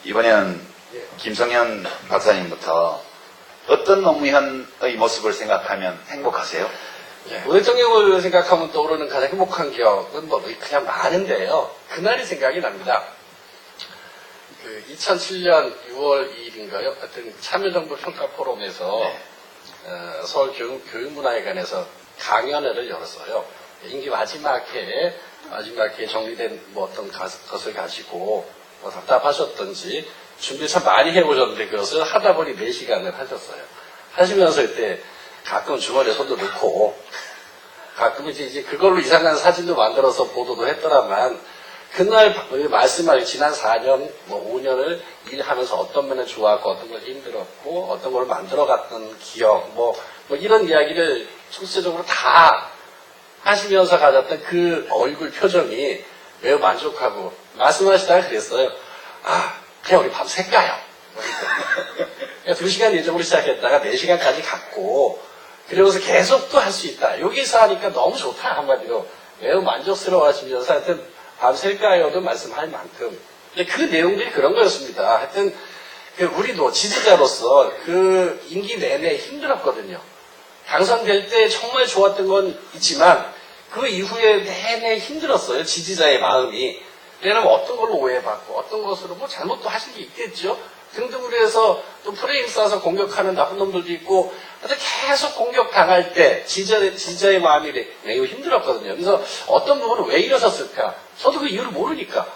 이번에는 김성현 박사님부터 어떤 노무현의 모습을 생각하면 행복하세요? 노 대통령을 생각하면 떠오르는 가장 행복한 기억은 뭐 그냥 많은데요. 그날이 생각이 납니다. 2007년 6월 2일인가요? 하여튼 참여정부 평가 포럼에서 서울 교육문화회관에서 강연회를 열었어요. 임기 마지막 해에 정리된 뭐 어떤 것을 가지고 뭐 답답하셨던지 준비 참 많이 해오셨는데 그것을 하다 보니 4시간을 하셨어요. 하시면서 그때 가끔 주머니에 손도 넣고 가끔 이제 그걸로 이상한 사진도 만들어서 보도도 했더라만 그날 말씀하신 지난 4년, 뭐 5년을 일하면서 어떤 면에 좋았고 어떤 걸 힘들었고 어떤 걸 만들어갔던 기억 뭐 이런 이야기를 총체적으로 다 하시면서 가졌던 그 얼굴 표정이 매우 만족하고 말씀하시다가 그랬어요. 그냥 우리 밤샐까요? 2시간 예정으로 시작했다가 4시간까지 갔고 그러면서 계속 또 할 수 있다. 여기서 하니까 너무 좋다 한마디로 매우 만족스러워 하시면서 하여튼 밤샐까요도 말씀할 만큼 근데 그 내용들이 그런 거였습니다. 하여튼 우리도 지지자로서 그 임기 내내 힘들었거든요. 당선될 때 정말 좋았던 건 있지만 그 이후에 내내 힘들었어요. 지지자의 마음이. 왜냐면 어떤 걸로 오해받고 어떤 것으로 뭐 잘못도 하신 게 있겠죠. 등등으로 해서 또 프레임 쏴서 공격하는 나쁜 놈들도 있고 계속 공격당할 때 지지자의 마음이 매우 힘들었거든요. 그래서 어떤 부분은 왜 이러셨을까? 저도 그 이유를 모르니까.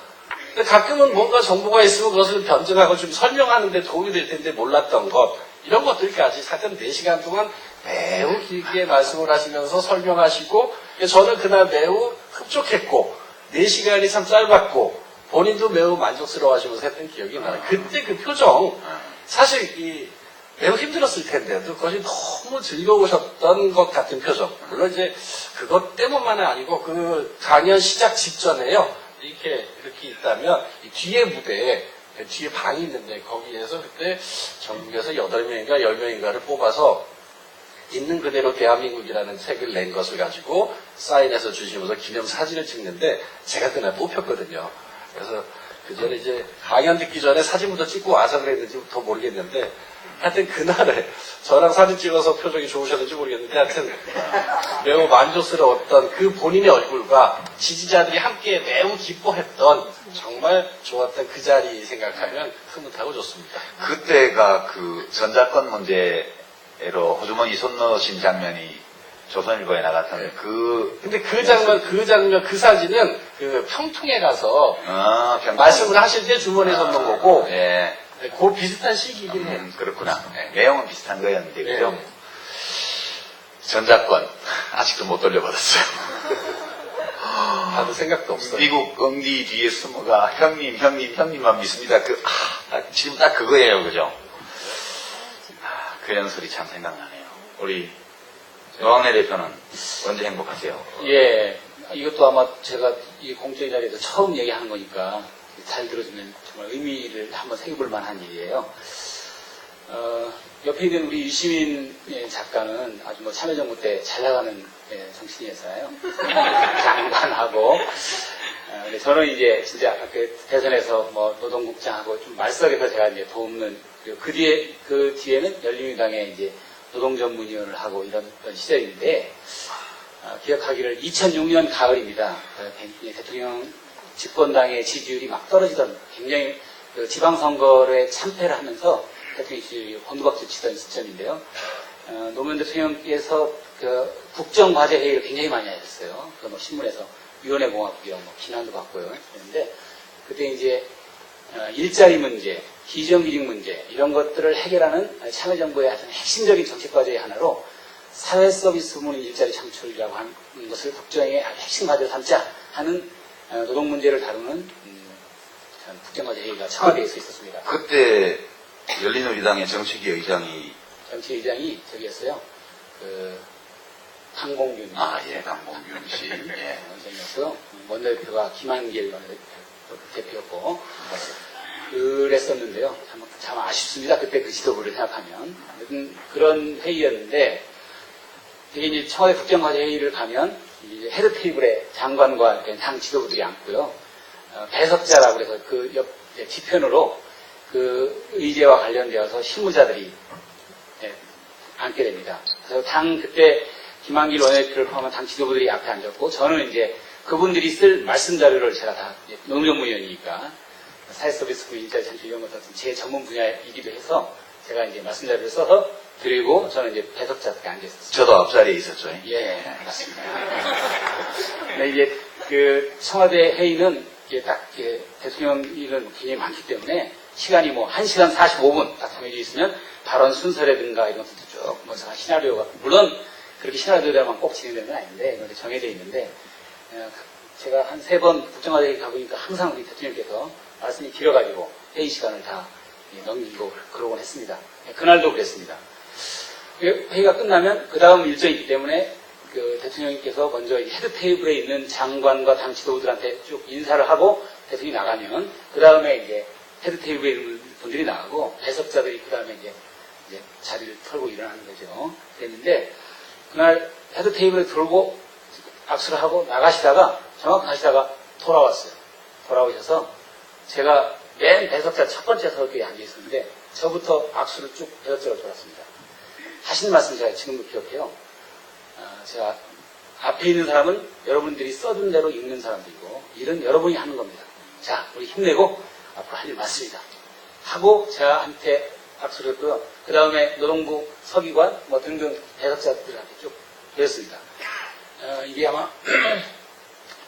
근데 가끔은 뭔가 정보가 있으면 그것을 변증하고 좀 설명하는 데 도움이 될 텐데 몰랐던 것 이런 것들까지 사실 4시간 동안 매우 길게 말씀을 하시면서 설명하시고 저는 그날 매우 흡족했고 4시간이 참 짧았고 본인도 매우 만족스러워 하시면서 했던 기억이 나요. 그때 그 표정 사실 매우 힘들었을 텐데도 그것이 너무 즐거우셨던 것 같은 표정. 물론 이제 그것 때문만은 아니고 그 강연 시작 직전에요. 이렇게 있다면 이 뒤에 무대에 뒤에 방이 있는데 거기에서 그때 전국에서 8명인가 10명인가를 뽑아서 있는 그대로 대한민국이라는 책을 낸 것을 가지고 사인해서 주시면서 기념사진을 찍는데 제가 그날 뽑혔거든요. 그래서 그 전에 이제 강연 듣기 전에 사진부터 찍고 와서 그랬는지부터 모르겠는데 하여튼 그날에 저랑 사진 찍어서 표정이 좋으셨는지 모르겠는데 하여튼 매우 만족스러웠던 그 본인의 얼굴과 지지자들이 함께 매우 기뻐했던 정말 좋았던 그 자리 생각하면 흐뭇하고 좋습니다. 그때가 그 전자권 문제로 호주머니 손 넣으신 장면이 조선일보에 나갔던 근데 그 장면, 그 사진은 그 평통에 가서 말씀을 하실 때 주머니에 손 넣은 거고 그 비슷한 시기이긴 해요. 그렇구나. 내용은 비슷한 거였는데 그죠? 전자권 아직도 못 돌려받았어요. 받을 생각도 없어요. 미국 엉디 뒤에 숨어가 형님만 믿습니다. 지금 딱 그거예요, 그죠? 그 연설이 참 생각나네요. 우리 노학래 대표는 언제 행복하세요? 예, 이것도 아마 제가 이 공적인 자리에서 처음 얘기하는 거니까 잘 들어주면 정말 의미를 한번 새겨볼 만한 일이에요. 옆에 있는 우리 유시민 작가는 아주 뭐 참여정부 때 잘 나가는 정치인이었어요. 장관하고. 근데 저는 이제 진짜 그 대선에서 뭐 노동국장하고 좀 말썽에서 제가 이제 돕는, 그리고 그 뒤에는 열린우리당에 이제 노동전문위원을 하고 이런 시절인데, 기억하기를 2006년 가을입니다. 대통령 집권당의 지지율이 막 떨어지던 굉장히 그 지방선거에 참패를 하면서 대통령 지지율이 곤두박질 치던 시점인데요. 노무현 대통령께서 그 국정과제회의를 굉장히 많이 하셨어요. 그 뭐 신문에서 위원회공화국이라고 뭐 비난도 받고요. 그런데 그때 이제 일자리 문제, 비정규직 문제 이런 것들을 해결하는 참여정부의 아주 핵심적인 정책과제의 하나로 사회서비스 부문 일자리 창출이라고 하는 것을 국정의 핵심 과제로 삼자 하는 노동 문제를 다루는 국정과제회의가 청와대에서 있었습니다. 그때 열린우리당의 정치위 의장이 저기였어요. 강봉균. 강봉균 씨. 의장이었고요. 원내대표가 김한길 대표였고 그랬었는데요. 참 아쉽습니다. 그때 그 지도부를 생각하면. 그런 회의였는데 되게 이제 청와대 국정과제회의를 가면 이제 헤드 테이블에 장관과 당 지도부들이 앉고요. 배석자라고 해서 그 옆 뒤편으로 그 의제와 관련되어서 실무자들이 예, 앉게 됩니다. 그래서 그때 김한길 원내대표를 포함한 당 지도부들이 앞에 앉았고, 저는 이제 그분들이 쓸 말씀 자료를 제가 다 노동정무위원이니까 사회서비스부 일자리 창출 이런 것 같은 제 전문 분야이기도 해서 제가 이제 말씀 자료를 써서 드리고, 저는 이제 배석자석에 앉아 있었어요. 저도 앞자리에 있었죠. 예, 맞습니다. 근데 이제 그 청와대 회의는 이게 딱 이게 대통령 일은 굉장히 많기 때문에 시간이 뭐 1시간 45분 딱 정해져 있으면 발언 순서라든가 이런 것도 쭉 먼저 시나리오가, 물론 그렇게 시나리오대로만 꼭 진행되는 건 아닌데 이건 정해져 있는데, 제가 한 3번 국정화대 회의 가보니까 항상 우리 대통령께서 말씀이 길어가지고 회의 시간을 다 넘기고 그러곤 했습니다. 그날도 그랬습니다. 회의가 끝나면 그 다음 일정이 있기 때문에 그 대통령께서 먼저 헤드 테이블에 있는 장관과 당 지도부들한테 쭉 인사를 하고 대통령이 나가면 그 다음에 이제 헤드 테이블에 있는 분들이 나가고 배석자들이 그 다음에 이제 자리를 털고 일어나는 거죠. 그랬는데 그날 헤드 테이블에 들고 악수를 하고 나가시다가 정확하시다가 돌아왔어요. 돌아오셔서 제가 맨 배석자 첫 번째 서기에 앉아 있었는데 저부터 악수를 쭉 배석자로 돌았습니다. 하신 말씀 제가 지금도 기억해요. 제가 앞에 있는 사람은 여러분들이 써둔 대로 읽는 사람들이고 일은 여러분이 하는 겁니다. 자, 우리 힘내고 앞으로 할 일 많습니다. 하고 저한테 악수를 했고요. 그 다음에 노동부 서기관 뭐 등등 배석자들한테 쭉 드렸습니다. 이게 아마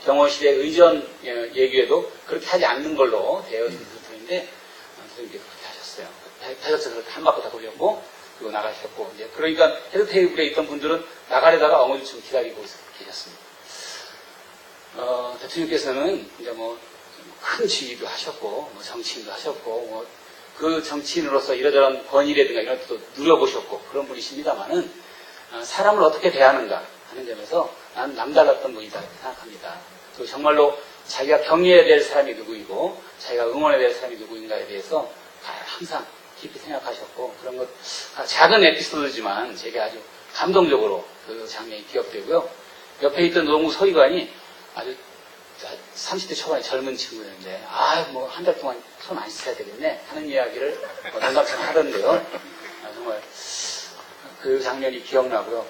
경호실의 의전 얘기에도 그렇게 하지 않는 걸로 되어 있는 부분인데 선생님께서 그렇게 하셨어요. 배석자들 한 바퀴 다 돌렸고 그리고 나가셨고, 이제 그러니까 헤드 테이블에 있던 분들은 나가려다가 엉어주춤 기다리고 계셨습니다. 대통령께서는 이제 뭐 큰 지휘도 하셨고, 뭐 정치인도 하셨고, 뭐 그 정치인으로서 이러저런 권위라든가 이런 것도 누려보셨고 그런 분이십니다만은 사람을 어떻게 대하는가 하는 점에서 난 남달랐던 분이다 이렇게 생각합니다. 그리고 정말로 자기가 격려해야 될 사람이 누구이고 자기가 응원해야 될 사람이 누구인가에 대해서 항상 깊이 생각하셨고, 그런 것 작은 에피소드지만 제게 아주 감동적으로 그 장면이 기억되고요. 옆에 있던 노동부 서기관이 아주 30대 초반의 젊은 친구였는데 뭐 한 달 동안 손 안 씻어야 되겠네 하는 이야기를 농담처럼 하던데요. 정말 그 장면이 기억나고요.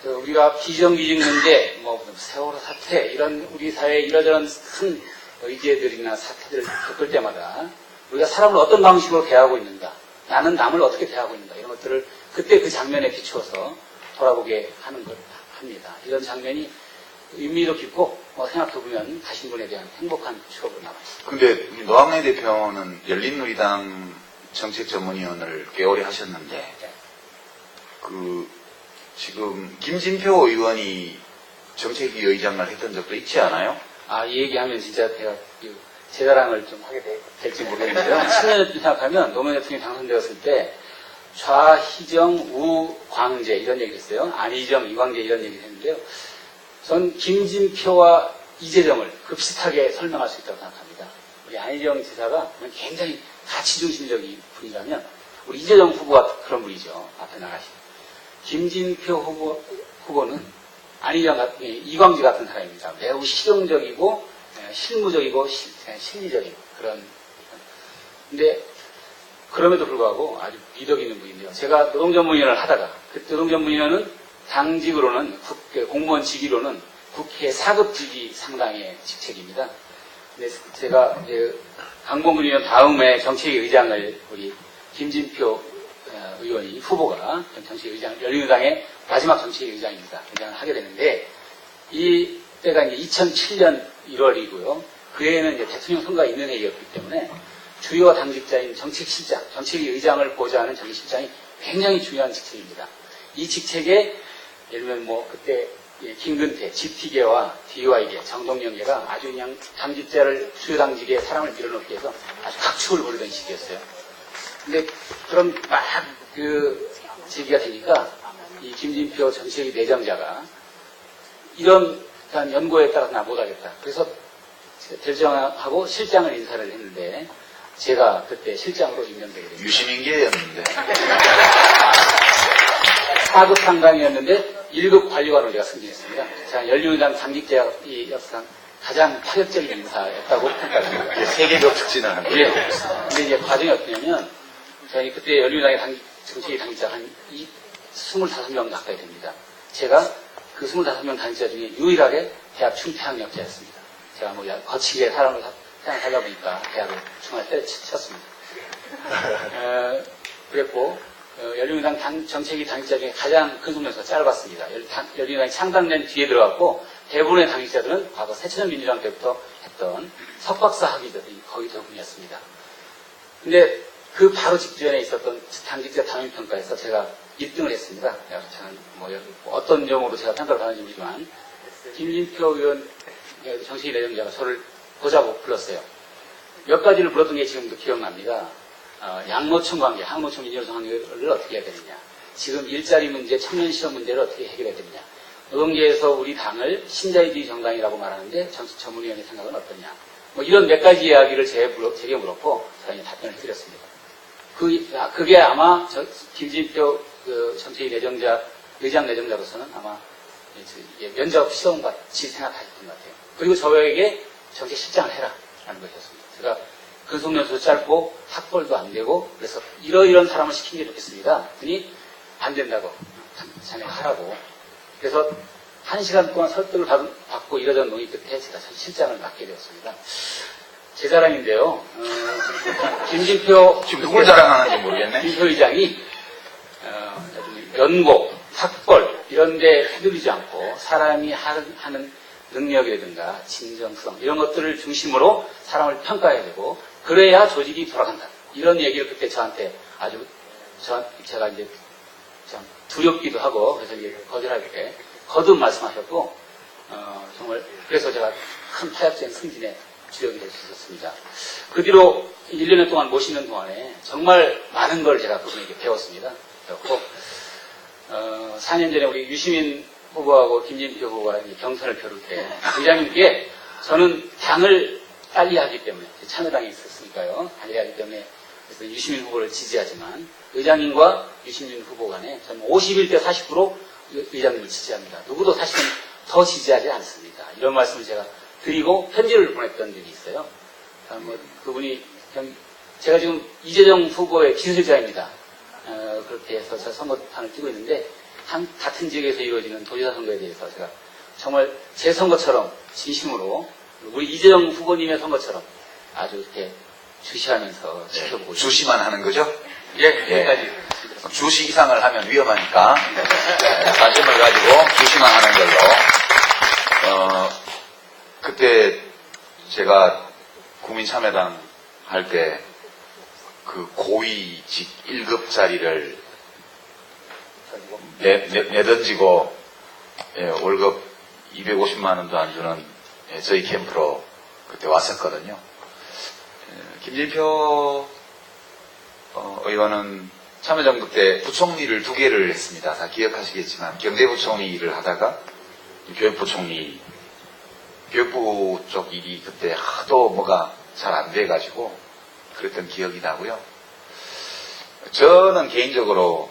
우리가 비정규직 문제, 뭐 세월호 사태 이런 우리 사회의 이러저런 큰 의제들이나 사태들을 겪을 때마다 우리가 사람을 어떤 방식으로 대하고 있는가, 나는 남을 어떻게 대하고 있는가 이런 것들을 그때 그 장면에 비추어서 돌아보게 하는 걸 합니다. 이런 장면이 의미도 깊고 생각해보면 가신 분에 대한 행복한 추억으로 남아있습니다. 근데 노학래 대표는 열린우리당 정책전문위원을 꽤 오래 하셨는데 그 지금 김진표 의원이 정책위 의장을 했던 적도 있지 않아요? 이 얘기하면 진짜 제가 제 자랑을 좀 하게 될지 모르겠는데요. 10년 전 생각하면 노무현 대통령이 당선되었을 때 좌희정, 우광재 이런 얘기를 했어요. 안희정, 이광재 이런 얘기를 했는데요. 전 김진표와 이재정을 급식하게 설명할 수 있다고 생각합니다. 우리 안희정 지사가 굉장히 가치 중심적인 분이라면 우리 이재정 후보가 그런 분이죠. 앞에 나가신. 김진표 후보는 안희정 같은, 이광재 같은 사람입니다. 매우 실용적이고 실무적이고 실리적인 그런. 근데 그럼에도 불구하고 아주 미덕 있는 분인데요. 제가 노동전문위원을 하다가 그 노동전문위원은 당직으로는 공무원 직위로는 국회 4급직이 상당의 직책입니다. 근데 제가 강봉근 의원 다음에 정책위 의장을 우리 김진표 의원이 후보가 정책위 의장, 열린우리당의 마지막 정책위 의장입니다. 의장을 하게 되는데 이 때가 이제 2007년 1월이고요. 그 해에는 이제 대통령 선거가 있는 해였기 때문에 주요 당직자인 정책실장, 정책위 의장을 보좌하는 정책실장이 굉장히 중요한 직책입니다. 이 직책에 예를 들면 뭐 그때 김근태, GT계와 DY계, 정동영계가 아주 그냥 당직자를 주요 당직에 사람을 밀어넣기 위해서 아주 각축을 벌이던 시기였어요. 근데 그런 막 제기가 되니까 이 김진표 정책위 내정자가 이런 연고에 따라서 나 못하겠다. 그래서 결정하고 실장을 인사를 했는데 제가 그때 실장으로 임명되게 됐습니다. 유시민계였는데. 4급 상당이었는데 1급 관리관으로 제가 승진했습니다. 제가 열린우리당 당직자 역사상 가장 파격적인 인사였다고 평가합니다. 이게 세계적 특진을 한 거예요. 예. 근데 이제 과정이 어떠냐면, 저희 그때 열린우리당의 정책위 당직자 한 25명 가까이 됩니다. 제가 그 25명 당직자 중에 유일하게 대학 충태학력자였습니다. 제가 뭐 거치게 사람을 살다 보니까 대학을 중간에 때려쳤습니다. 그랬고, 열린우리당 정책위 당직자 중에 가장 큰 속력수가 짧았습니다. 열린우리당이 창당된 뒤에 들어갔고, 대부분의 당직자들은 과거 새천년 민주당 때부터 했던 석박사 학위자들이 거의 대부분이었습니다. 근데 그 바로 직전에 있었던 당직자 당위평가에서 제가 1등을 했습니다. 저는 뭐 어떤 용어로 제가 평가를 받는지 모르지만, 김진표 의원 정책위 내정자가 저를 보자고 불렀어요. 몇 가지를 불렀던 게 지금도 기억납니다. 양노총 관계, 항노총 민주노총 관계를 어떻게 해야 되느냐. 지금 일자리 문제, 청년 실업 문제를 어떻게 해결해야 되느냐. 노동계에서 우리 당을 신자유주의 정당이라고 말하는데 정치 전문위원회 생각은 어떠냐. 뭐 이런 몇 가지 이야기를 제게 물었고 제가 이제 답변을 드렸습니다. 그게 아마 김진표 정책위 내정자, 의장 내정자로서는 아마 면접 시험 같이 생각하셨던 것 같아요. 그리고 저에게 정책실장을 해라 라는 것이었습니다. 제가 근속연수도 짧고 학벌도 안 되고 그래서 이러이런 사람을 시킨 게 좋겠습니다. 그랬더니 안 된다고 자네가 하라고. 그래서 1시간 동안 설득을 받고 이러던 논의 끝에 제가 실장을 맡게 되었습니다. 제 자랑인데요. 김진표 지금 누굴 자랑하는지 모르겠네. 김진표 의장이 연고, 학벌 이런 데 휘둘리지 않고 사람이 하는 능력이라든가 진정성 이런 것들을 중심으로 사람을 평가해야 되고 그래야 조직이 돌아간다. 이런 얘기를 그때 저한테 아주 제가 이제 참 두렵기도 하고 그래서 이제 거절할 때 거듭 말씀하셨고 정말 그래서 제가 큰 파격적인 승진에 주력이 될 수 있었습니다. 그 뒤로 1년여 동안 모시는 동안에 정말 많은 걸 제가 그분에게 배웠습니다. 배웠고 4년 전에 우리 유시민 후보하고 김진표 후보가 경선을 펼을 때 의장님께 저는 당을 달리하기 때문에 참여당에 있었으니까요. 달리하기 때문에 그래서 유시민 후보를 지지하지만 의장님과 유시민 후보 간에 저는 51대 40% 의장님을 지지합니다. 누구도 사실은 더 지지하지 않습니다. 이런 말씀을 제가 드리고 편지를 보냈던 적이 있어요. 그분이 제가 지금 이재정 후보의 비서실장입니다. 그렇게 해서 제가 선거판을 뛰고 있는데 같은 지역에서 이루어지는 도지사 선거에 대해서 제가 정말 제 선거처럼 진심으로 우리 이재정 후보님의 선거처럼 아주 이렇게 주시하면서 지켜보고 있습니다. 주시만 하는 거죠? 예, 여기까지. 주시 이상을 하면 위험하니까 관심을 가지고 주시만 하는 걸로. 그때 제가 국민참여당 할 때 그 고위직 1급짜리를 내던지고 월급 250만 원도 안 주는 저희 캠프로 그때 왔었거든요. 김진표 의원은 참여정부 때 부총리를 2개를 했습니다. 다 기억하시겠지만 경제부총리 일을 하다가 교육부총리 교육부 쪽 일이 그때 하도 뭐가 잘 안 돼가지고 그랬던 기억이 나고요. 저는 개인적으로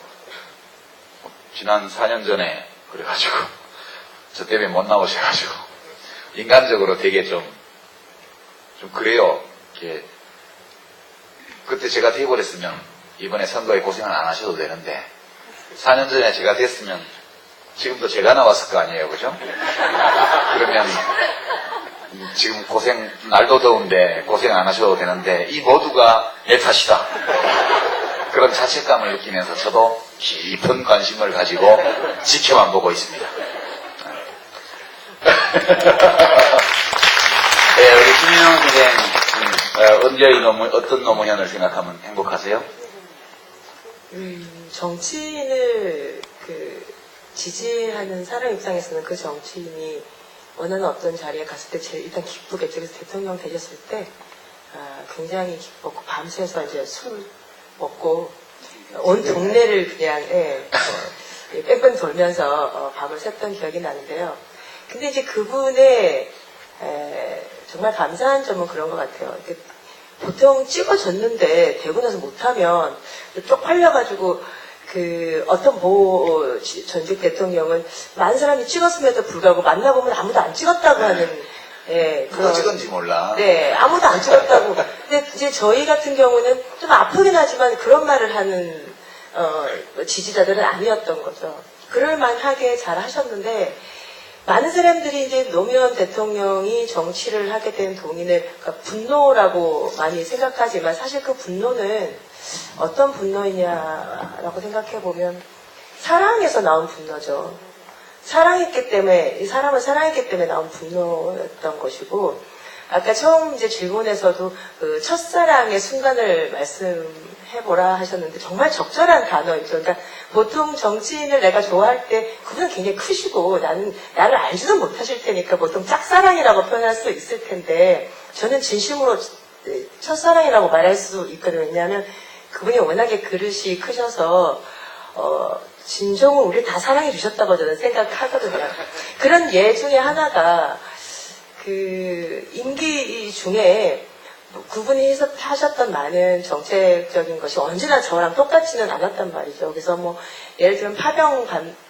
지난 4년 전에 그래가지고 저 때문에 못 나오셔가지고 인간적으로 되게 좀 그래요. 이렇게 그때 제가 돼버렸으면 이번에 선거에 고생을 안 하셔도 되는데 4년 전에 제가 됐으면 지금도 제가 나왔을 거 아니에요, 그죠? 그러면 지금 날도 더운데 고생 안 하셔도 되는데 이 모두가 내 탓이다. 그런 자책감을 느끼면서 저도 깊은 관심을 가지고 지켜만 보고 있습니다. 네, 우리 김인영 선생님, 언제의 어떤 노무현을 생각하면 행복하세요? 정치인을 지지하는 사람 입장에서는 그 정치인이 원하는 어떤 자리에 갔을 때 제일 일단 기쁘겠죠. 그래서 대통령 되셨을 때 굉장히 기뻤고 밤새서 이제 술 먹고 온 동네를 그냥 뺑뺑 돌면서 밤을 샜던 기억이 나는데요. 근데 이제 그분의 정말 감사한 점은 그런 것 같아요. 보통 찍어줬는데 되고 나서 못하면 쪽팔려가지고 어떤 전직 대통령은 많은 사람이 찍었음에도 불구하고 만나보면 아무도 안 찍었다고 하는 예, 누가 찍은지 몰라. 네, 아무도 안 찍었다고. 근데 이제 저희 같은 경우는 좀 아프긴 하지만 그런 말을 하는, 지지자들은 아니었던 거죠. 그럴만하게 잘 하셨는데, 많은 사람들이 이제 노무현 대통령이 정치를 하게 된 동인을, 그러니까 분노라고 많이 생각하지만 사실 그 분노는 어떤 분노이냐라고 생각해보면 사랑에서 나온 분노죠. 사랑했기 때문에, 이 사람을 사랑했기 때문에 나온 분노였던 것이고, 아까 처음 이제 질문에서도 그 첫사랑의 순간을 말씀해보라 하셨는데, 정말 적절한 단어이죠. 그러니까 보통 정치인을 내가 좋아할 때, 그분은 굉장히 크시고, 나를 알지도 못하실 테니까 보통 짝사랑이라고 표현할 수 있을 텐데, 저는 진심으로 첫사랑이라고 말할 수 있거든요. 왜냐하면 그분이 워낙에 그릇이 크셔서, 진정은 우리 다 사랑해 주셨다고 저는 생각하거든요. 그런 예 중에 하나가 그 임기 중에 그분이 하셨던 많은 정책적인 것이 언제나 저랑 똑같지는 않았단 말이죠. 그래서 뭐 예를 들면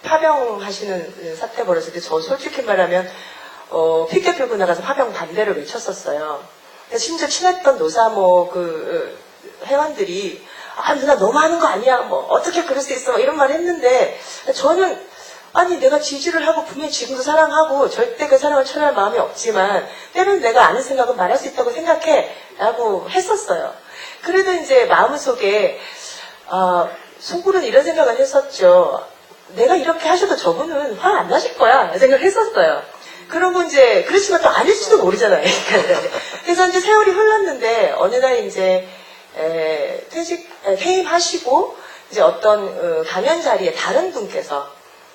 파병 하시는 사태 벌어질 때 저 솔직히 말하면 피켓 들고 나가서 파병 반대를 외쳤었어요. 심지어 친했던 노사모 그 회원들이 아, 누나 너무 하는 거 아니야? 뭐, 어떻게 그럴 수 있어? 이런 말 했는데, 저는, 아니, 내가 지지를 하고, 분명히 지금도 사랑하고, 절대 그 사랑을 철회할 마음이 없지만, 때로는 내가 아는 생각은 말할 수 있다고 생각해. 라고 했었어요. 그래도 이제 마음속에, 속으로는 이런 생각을 했었죠. 내가 이렇게 하셔도 저분은 화 안 나실 거야. 생각을 했었어요. 그러고 이제, 그렇지만 또 아닐지도 모르잖아요. 그래서 이제 세월이 흘렀는데, 어느 날 이제, 퇴임하시고, 이제 어떤, 강연 자리에 다른 분께서,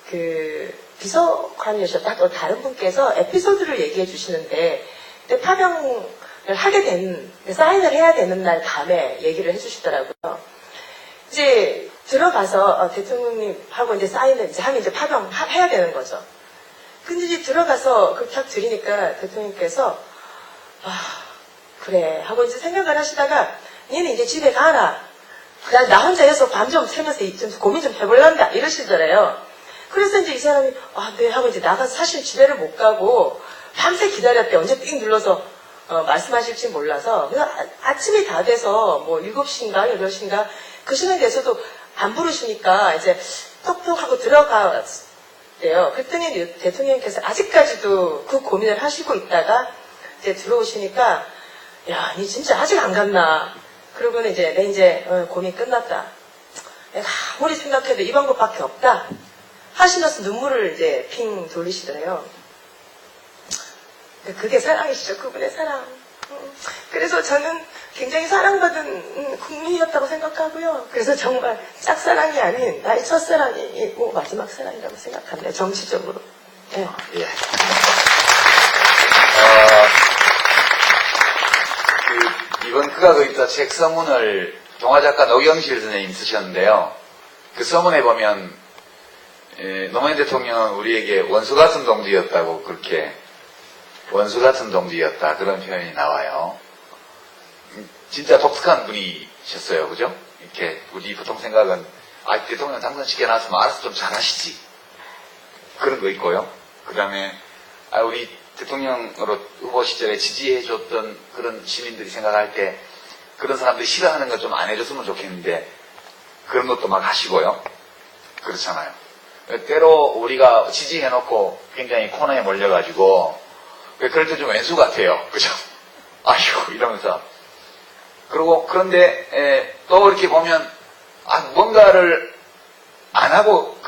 그, 비서관이셨다, 또 다른 분께서 에피소드를 얘기해 주시는데, 그때 파병을 하게 된, 사인을 해야 되는 날 밤에 얘기를 해 주시더라고요. 이제, 들어가서, 대통령님하고 이제 사인을 이제 하면 이제 파병 해야 되는 거죠. 근데 이제 들어가서 그렇게 딱 드리니까 대통령께서, 그래. 하고 이제 생각을 하시다가, 얘는 이제 집에 가라. 나 혼자 해서 밤 좀 새면서 좀 고민 좀 해볼란다. 이러시더래요. 그래서 이제 이 사람이, 네. 하고 이제 나가서 사실 집에를 못 가고, 밤새 기다렸대. 언제 띵 눌러서, 말씀하실지 몰라서. 그래서 아침이 다 돼서, 뭐, 7시인가, 8시인가, 그 시간 돼서도 안 부르시니까, 이제, 똑똑 하고 들어갔대요. 그랬더니 대통령께서 아직까지도 그 고민을 하시고 있다가, 이제 들어오시니까, 야, 니 진짜 아직 안 갔나? 그러고는 이제, 고민 끝났다. 내가 아무리 생각해도 이 방법밖에 없다. 하시면서 눈물을 이제 핑 돌리시더래요. 그게 사랑이시죠. 그분의 사랑. 그래서 저는 굉장히 사랑받은 국민이었다고 생각하고요. 그래서 정말 짝사랑이 아닌 나의 첫사랑이고 마지막 사랑이라고 생각합니다. 정치적으로. 네. 예. 이번 그가 그립다 책 서문을 동화작가 노경실 선생님이 쓰셨는데요. 그 서문에 보면 노무현 대통령은 우리에게 원수 같은 동지였다고 그렇게 원수 같은 동지였다 그런 표현이 나와요. 진짜 독특한 분이셨어요. 그죠? 이렇게 우리 보통 생각은 대통령 당선시켜놨으면 알아서 좀 잘하시지 그런 거 있고요. 그 다음에 우리 대통령으로 후보 시절에 지지해줬던 그런 시민들이 생각할 때 그런 사람들이 싫어하는 거 좀 안 해줬으면 좋겠는데 그런 것도 막 하시고요. 그렇잖아요. 때로 우리가 지지해놓고 굉장히 코너에 몰려가지고 그럴 때 좀 왼수 같아요. 그죠? 아휴 이러면서 그런데 또 이렇게 보면 뭔가를 안 하고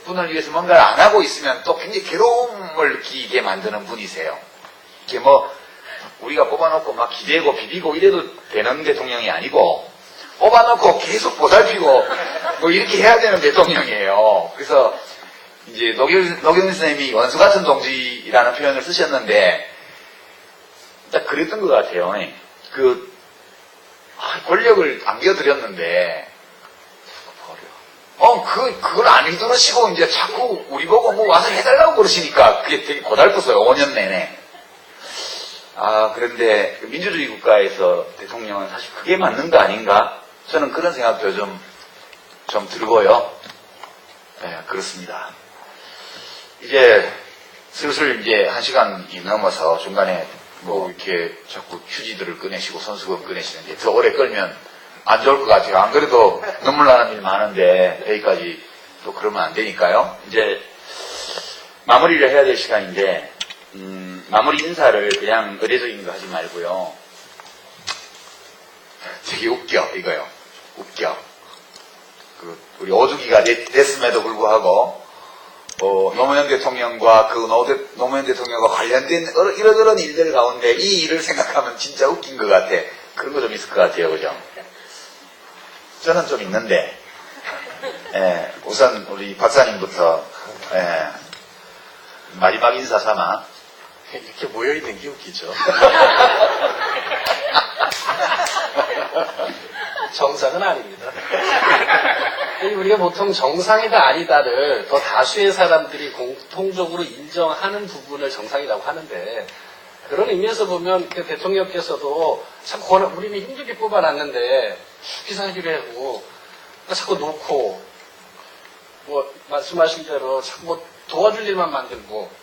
분을 위해서 뭔가를 안 하고 있으면 또 굉장히 괴로움을 느끼게 만드는 분이세요. 이게 뭐 우리가 뽑아놓고 막 기대고 비비고 이래도 되는 대통령이 아니고 뽑아놓고 계속 보살피고 뭐 이렇게 해야 되는 대통령이에요. 그래서 이제 노경일 선생님이 원수 같은 동지라는 표현을 쓰셨는데 딱 그랬던 것 같아요. 권력을 안겨드렸는데 그걸 안 들으시고 이제 자꾸 우리 보고 뭐 와서 해달라고 그러시니까 그게 되게 고달팠어요. 5년 내내. 그런데 민주주의 국가에서 대통령은 사실 그게 맞는 거 아닌가? 저는 그런 생각도 좀 들고요. 네, 그렇습니다. 이제 슬슬 이제 1시간이 넘어서 중간에 뭐 이렇게 자꾸 휴지들을 꺼내시고 손수건 꺼내시는데 더 오래 끌면 안 좋을 것 같아요. 안 그래도 눈물 나는 일 많은데 여기까지 또 그러면 안 되니까요. 이제 마무리를 해야 될 시간인데 마무리 인사를 그냥 의례적인 거 하지 말고요. 되게 웃겨 이거요. 웃겨. 우리 오주기가 됐음에도 불구하고 노무현 대통령과 그 노무현 대통령과 관련된 이런저런 일들 가운데 이 일을 생각하면 진짜 웃긴 것 같아. 그런 거 좀 있을 것 같아요, 그죠? 저는 좀 있는데, 예, 우선 우리 박사님부터 예, 마지막 인사 삼아. 이렇게 모여있는 게 웃기죠. 정상은 아닙니다. 우리가 보통 정상이다 아니다를 더 다수의 사람들이 공통적으로 인정하는 부분을 정상이라고 하는데, 그런 의미에서 보면 그 대통령께서도 참 우리는 힘들게 뽑아놨는데 비상기를 하고 자꾸 놓고 뭐 말씀하신 대로 자꾸 뭐 도와줄 일만 만들고,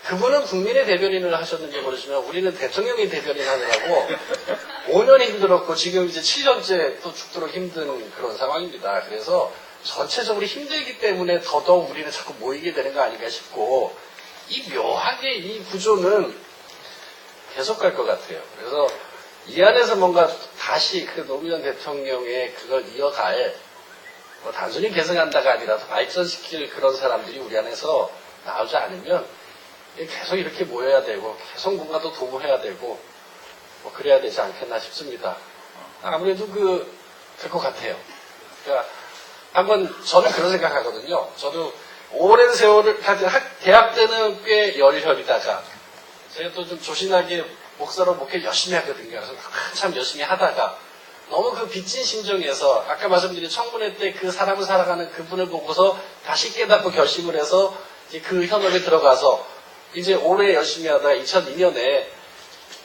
그분은 국민의 대변인을 하셨는지 모르지만 우리는 대통령의 대변인 하느라고 5년 힘들었고 지금 이제 7년째 또 죽도록 힘든 그런 상황입니다. 그래서 전체적으로 힘들기 때문에 더더욱 우리는 자꾸 모이게 되는 거 아닌가 싶고, 이 묘하게 이 구조는 계속 갈 것 같아요. 그래서 이 안에서 뭔가 다시 그 노무현 대통령의 그걸 이어갈, 뭐 단순히 계승한다가 아니라 더 발전시킬 그런 사람들이 우리 안에서 나오지 않으면 계속 이렇게 모여야 되고 계속 뭔가 더 도모해야 되고 뭐 그래야 되지 않겠나 싶습니다. 아무래도 될 것 같아요. 그러니까 한번 저는 그런 생각하거든요. 저도 오랜 세월을 대학 때는 꽤 열혈이다가 제가 또 좀 조신하게 목사로 목회 열심히 하거든요. 그래서 한참 열심히 하다가 너무 그 빚진 심정에서 아까 말씀드린 청문회 때 그 사람을 살아가는 그분을 보고서 다시 깨닫고 결심을 해서 이제 그 현업에 들어가서 이제 올해 열심히 하다가 2002년에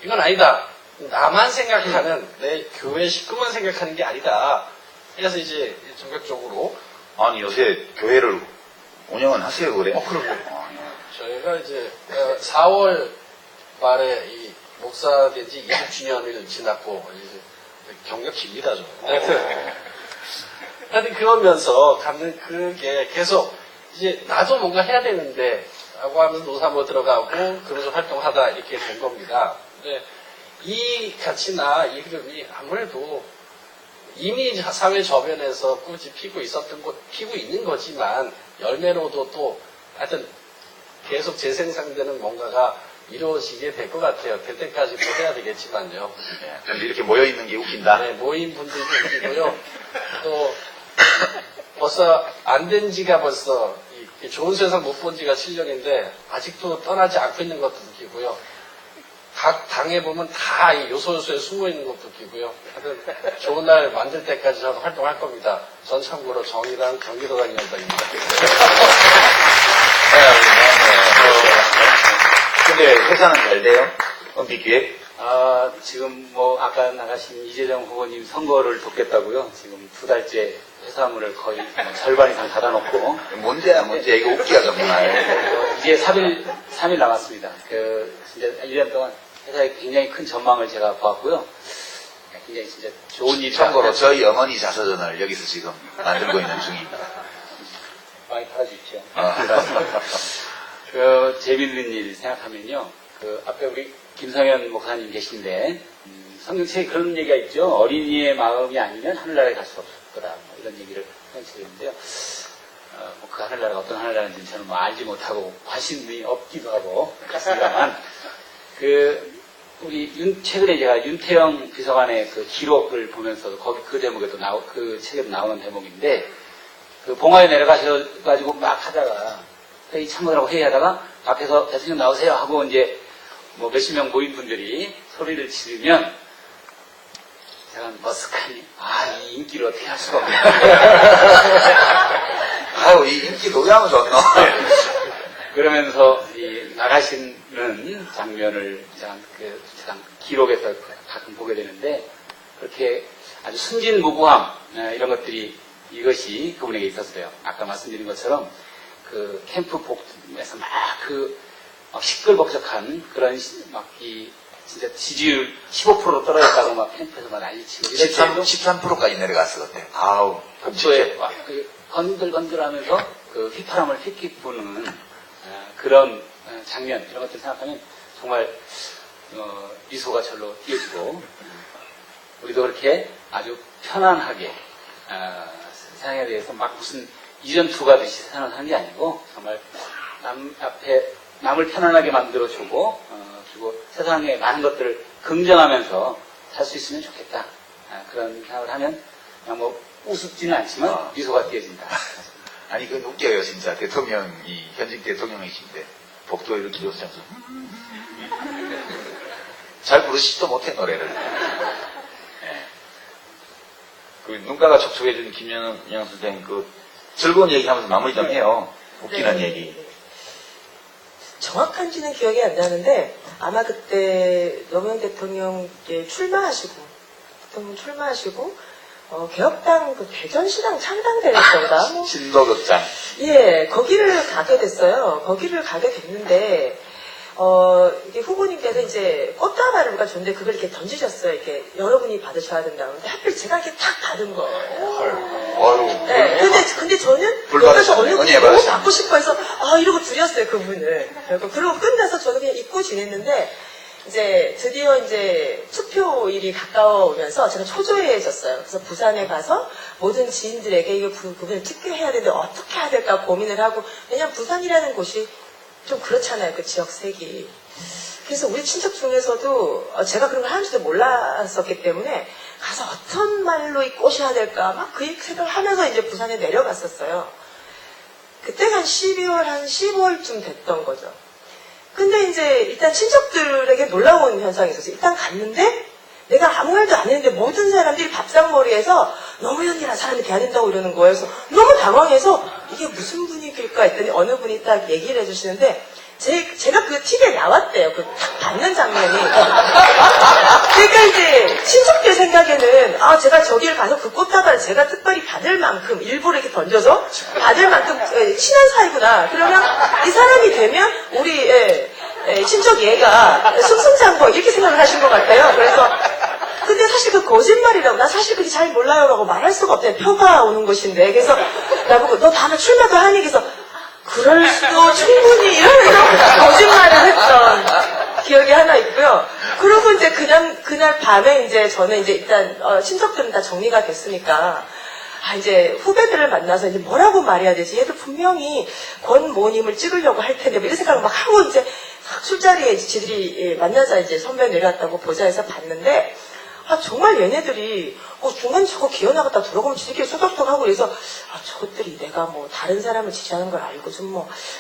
이건 아니다. 나만 생각하는 내 교회 식구만 생각하는 게 아니다. 그래서 이제 전격적으로 아니 요새 교회를 운영은 하세요 그래? 그럼요. 저희가 이제 4월 말에 이 목사 된 지 20주년을 지났고 이제 경력 깁니다 좀. 하여튼 그러면서 갖는 그게 계속 이제 나도 뭔가 해야 되는데 라고 하면서 노사모 들어가고 그러면서 활동하다 이렇게 된 겁니다. 근데 이 가치나 이 흐름이 아무래도 이미 사회 저변에서 꽃이 피고 있는 거지만 열매로도 또 하여튼 계속 재생산되는 뭔가가 이루어지게 될 것 같아요. 될 때까지 또 해야 되겠지만요. 네, 근데 이렇게 모여있는 게 웃긴다. 네, 모인 분들도 웃기고요. 또 벌써 안 된 지가 벌써 이 좋은 세상 못 본 지가 7년인데 아직도 떠나지 않고 있는 것도 웃기고요. 각 당에 보면 다 이 요소요소에 숨어 있는 것도 웃기고요. 하여튼 좋은 날 만들 때까지 저는 활동할 겁니다. 전 참고로 정의당 경기도당위원장입니다. 근데 회사는 잘 돼요? 은빛기획? 지금 뭐 아까 나가신 이재정 후보님 선거를 돕겠다고요. 지금 2달째 회사문을 거의 절반 이상 닫아놓고. 문제야. 이거 웃기야 정말. 이제 3일 남았습니다. 진짜 1년 동안 회사에 굉장히 큰 전망을 제가 보았고요. 굉장히 진짜 좋은 일이. 참고로 저희 어머니 자서전을 여기서 지금 만들고 있는 중입니다. 많이 팔아주십시오. 재밌는 일 생각하면요. 앞에 우리 김성현 목사님 계신데, 성경책에 그런 얘기가 있죠. 어린이의 마음이 아니면 하늘나라에 갈 수 없을 거다. 뭐 이런 얘기를 성경책에 있는데요. 그 하늘나라가 어떤 하늘나라인지 저는 뭐 알지 못하고 관심이 없기도 하고 그렇습니다만, 최근에 제가 윤태영 비서관의 그 기록을 보면서 거기 그 제목에도 그 책에도 나오는 대목인데, 봉화에 내려가셔가지고 막 하다가, 회의 참모들하고 회의하다가 앞에서 대통령 나오세요 하고 이제 뭐 몇십 명 모인 분들이 소리를 지르면 제가 머쓱하니 이 인기를 어떻게 할 수가 없네. 아유 이 인기 노래하면 좋노. 그러면서 나가시는 장면을 제가 기록에서 가끔 보게 되는데, 그렇게 아주 순진무구함 이런 것들이 이것이 그분에게 있었어요. 아까 말씀드린 것처럼 그 캠프 복에서 막 막 시끌벅적한 그런 진짜 지지율 15% 떨어졌다고 막 캠프에서 막 난리치고 이럴 때도 13%까지 내려갔어 그때. 아우 복도에 막 건들건들하면서 그 휘파람을 휙휙 부는 그런 장면 이런 것들 생각하면 정말 미소가 절로 띄어지고 우리도 그렇게 아주 편안하게 세상에 대해서 막 무슨 이전투가 듯이 생각하는 게 아니고 정말 남 앞에 남을 편안하게 만들어주고 그리고 세상에 많은 것들을 긍정하면서 살 수 있으면 좋겠다. 그런 생각을 하면 그냥 뭐 우습지는 않지만 미소가 띄어진다. 아니 그건 웃겨요 진짜. 대통령이 현직 대통령이신데 복도에 이렇게 들어서면서 잘 부르시지도 못해 노래를. 네. 그 눈가가 촉촉해진 김영양 선생님 그 즐거운 얘기하면서 마무리 좀 해요. 웃기는 네. 얘기. 정확한지는 기억이 안 나는데 아마 그때 노무현 대통령 출마하시고 개혁당 그 대전시당 창당대회였던가 뭐 신도극장. 예, 거기를 가게 됐어요. 거기를 가게 됐는데, 이게 후보님께서 이제 꽃다발을 누가 줬는데 그걸 이렇게 던지셨어요. 이렇게 여러분이 받으셔야 된다고. 근데 하필 제가 이렇게 탁 받은 거예요. 어휴. 네, 근데 저는 불 받으셨네. 옆에서 얼른 언니 너무 받으셨네. 받고 싶어 해서, 이러고 드렸어요, 그분을. 그리고 끝나서 저는 그냥 잊고 지냈는데, 이제 드디어 이제 투표일이 가까워오면서 제가 초조해졌어요. 그래서 부산에 가서 모든 지인들에게 이거 그분을 투표해야 되는데 어떻게 해야 될까 고민을 하고, 왜냐면 부산이라는 곳이 좀 그렇잖아요, 그 지역 색이. 그래서 우리 친척 중에서도 제가 그런 걸 하는지도 몰랐었기 때문에 가서 어떤 말로 꼬셔야 될까 막 그 생각을 하면서 이제 부산에 내려갔었어요. 그때가 한 12월, 한 15월쯤 됐던 거죠. 근데 이제 일단 친척들에게 놀라운 현상이 있었어요. 일단 갔는데 내가 아무 말도 안 했는데 모든 사람들이 밥상머리에서 노무현이라는 사람이 돼야 된다고 이러는 거예요. 그래서 너무 당황해서 이게 무슨 분위기일까 했더니 어느 분이 딱 얘기를 해주시는데 제가 그 TV에 나왔대요. 그 딱 받는 장면이. 그러니까 이제 친척들 생각에는 제가 저기를 가서 그 꽃다발을 제가 특별히 받을 만큼 일부러 이렇게 던져서 받을 만큼 친한 사이구나. 그러면 이 사람이 되면 우리 친척 얘가 승승장구 이렇게 생각을 하신 것 같아요. 그래서 근데 사실 그 거짓말이라고 나 사실 그렇게 잘 몰라요 라고 말할 수가 없잖아요. 표가 오는 것인데. 그래서 나보고 너 다음에 출마도 하니? 그래서 그럴 수도 충분히 이러면서 거짓말을 했던 기억이 하나 있고요. 그리고 이제 그날 밤에 이제 저는 이제 일단 친척들은 다 정리가 됐으니까 이제 후배들을 만나서 이제 뭐라고 말해야 되지? 얘들 분명히 권 모님을 찍으려고 할 텐데 뭐 이런 생각을 막 하고 이제 술자리에 지들이 만나자 이제 선배 내려왔다고 보자해서 봤는데 정말 얘네들이 중간에 저거 기어나갔다 들어가면 지들끼리 소닥소닥하고 그래서 저것들이 내가 뭐 다른 사람을 지지하는 걸 알고 좀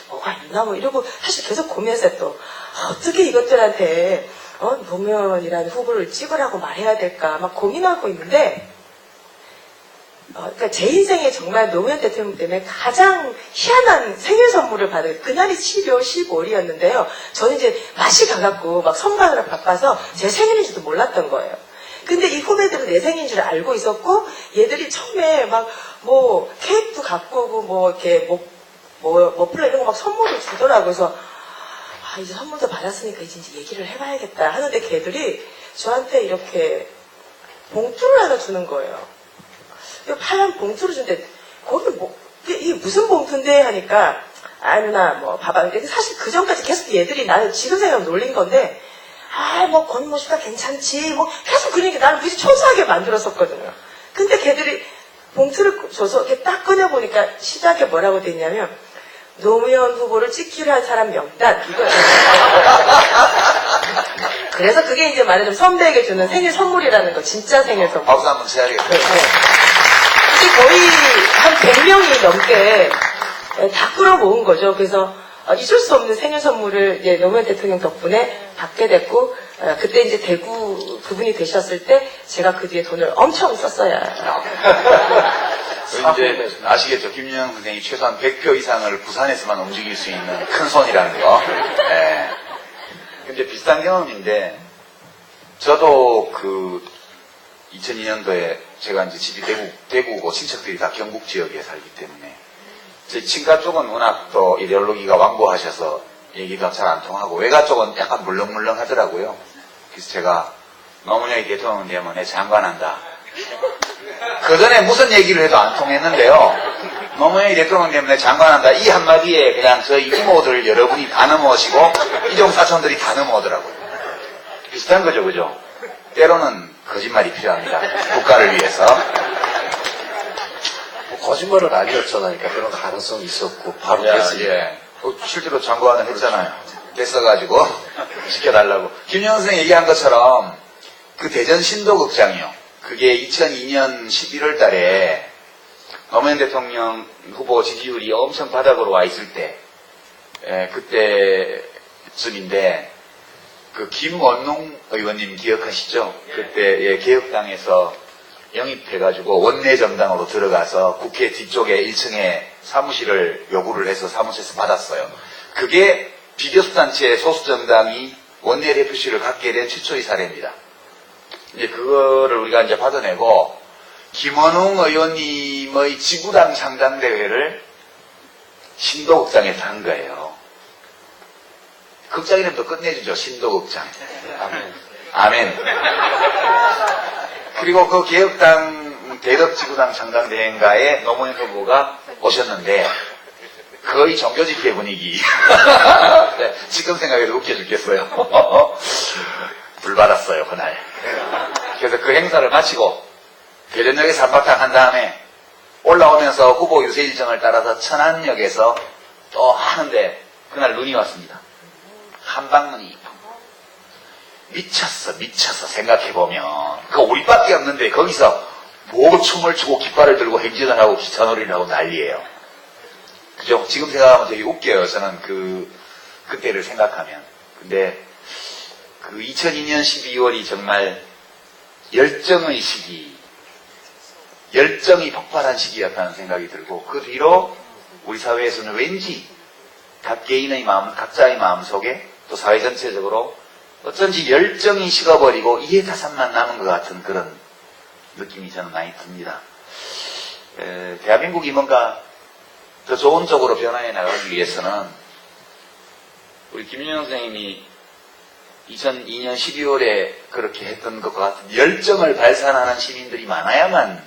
뭐가 있나 뭐 이러고 사실 계속 고민했어요. 또 어떻게 이것들한테 노무현이라는 후보를 찍으라고 말해야 될까 막 고민하고 있는데 그러니까 제 인생에 정말 노무현 대통령 때문에 가장 희한한 생일 선물을 받은 그날이 12월 15일이었는데요. 저는 이제 맛이 가갖고 막 선거하느라 바빠서 제 생일인지도 몰랐던 거예요. 근데 이 후배들은 내 생일인 줄 알고 있었고 얘들이 처음에 막 뭐 케이크도 갖고 오고 뭐 이렇게 머플러 이런 거 막 선물을 주더라고요. 그래서 이제 선물도 받았으니까 이제 얘기를 해봐야겠다 하는데 걔들이 저한테 이렇게 봉투를 하나 주는 거예요. 파란 봉투를 주는데 거기 이게 무슨 봉투인데 하니까 누나 뭐 봐봐. 사실 그 전까지 계속 얘들이 나를 지금 생각하면 놀린 건데 뭐 권모 씨가 괜찮지 뭐 계속 그러니까 나를 무지 초조하게 만들었었거든요. 근데 걔들이 봉투를 줘서 이렇게 딱 꺼내보니까 시작에 뭐라고 돼 있냐면 노무현 후보를 찍기로 한 사람 명단 이거예요. 그래서 그게 이제 말하자면 선배에게 주는 생일 선물이라는 거 진짜 생일 선물. 박수 한번 쳐야겠다. 네. 이게 거의 한 100명이 넘게 다 끌어모은 거죠. 그래서 잊을 수 없는 생일 선물을 이제 노무현 대통령 덕분에 받게 됐고 그때 이제 대구 그분이 되셨을 때 제가 그 뒤에 돈을 엄청 썼어요. 이제 아시겠죠? 김영양 선생이 최소한 100표 이상을 부산에서만 움직일 수 있는 큰 손이라는 거. 네. 근데 비슷한 경험인데 저도 그 2002년도에 제가 이제 집이 대구고 친척들이 다 경북 지역에 살기 때문에 제 친가 쪽은 워낙 또 이데올로기가 완고하셔서 얘기가 잘 안 통하고 외가 쪽은 약간 물렁물렁 하더라고요. 그래서 제가 노무현이 대통령 되면 내 장관한다. 그 전에 무슨 얘기를 해도 안 통했는데요. 노무현이 대통령 되면 내 장관한다. 이 한마디에 그냥 저희 이모들 여러분이 다 넘어오시고 이종 사촌들이 다 넘어오더라고요. 비슷한 거죠, 그죠? 때로는 거짓말이 필요합니다. 국가를 위해서. 뭐 거짓말은 아니었잖아요. 그런 가능성이 있었고 바로 야, 됐으니까. 예. 실제로 장관을 했잖아요. 됐어가지고 시켜달라고. 김영선 선생이 얘기한 것처럼 그 대전 신도극장이요. 그게 2002년 11월 달에 노무현 대통령 후보 지지율이 엄청 바닥으로 와 있을 때, 그때쯤인데, 그 김원농 의원님 기억하시죠? 그때 개혁당에서 영입해가지고 원내 정당으로 들어가서 국회 뒤쪽에 1층에 사무실을 요구를 해서 사무실에서 받았어요. 그게 비교섭단체 소수정당이 원내 대표실을 갖게 된 최초의 사례입니다. 이제 그거를 우리가 이제 받아내고 김원웅 의원님의 지구당 창당대회를 신도극장에서 한 거예요. 극장 이름도 끝내주죠. 신도극장. 아멘. 그리고 그 개혁당 대덕지구당 창당대회인가에 노무현 후보가 오셨는데 거의 종교집회 분위기. 네, 지금 생각해도 웃겨 죽겠어요. 불 받았어요, 그날. 그래서 그 행사를 마치고 대전역에서 한바탕 한 다음에 올라오면서 후보 유세 일정을 따라서 천안역에서 또 하는데 그날 눈이 왔습니다. 한방눈이 미쳤어 생각해보면 그 우리밖에 없는데 거기서 뭐 춤을 추고 깃발을 들고 행진을 하고 기차놀이를 하고 난리예요. 그죠? 지금 생각하면 되게 웃겨요. 저는 그때를 생각하면. 근데 그 2002년 12월이 정말 열정의 시기, 열정이 폭발한 시기였다는 생각이 들고 그 뒤로 우리 사회에서는 왠지 각 개인의 마음, 각자의 마음 속에 또 사회 전체적으로 어쩐지 열정이 식어버리고 이해타산만 남은 것 같은 그런 느낌이 저는 많이 듭니다. 대한민국이 뭔가 더 좋은 쪽으로 변화해 나가기 위해서는 우리 김윤영 선생님이 2002년 12월에 그렇게 했던 것과 같은 열정을 발산하는 시민들이 많아야만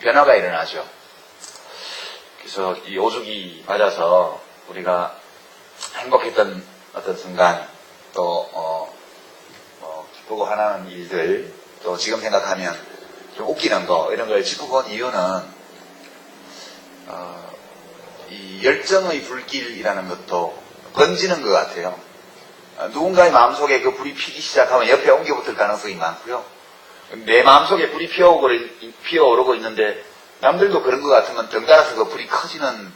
변화가 일어나죠. 그래서 이 오죽이 맞아서 우리가 행복했던 어떤 순간 또 기쁘고 화나는 일들 또 지금 생각하면 좀 웃기는 거 이런 걸 짚고 본 이유는 이 열정의 불길이라는 것도 번지는 것 같아요. 누군가의 마음속에 그 불이 피기 시작하면 옆에 옮겨붙을 가능성이 많고요. 내 마음속에 불이 피어오르고 있는데 남들도 그런 것 같으면 덩달아서 그 불이 커지는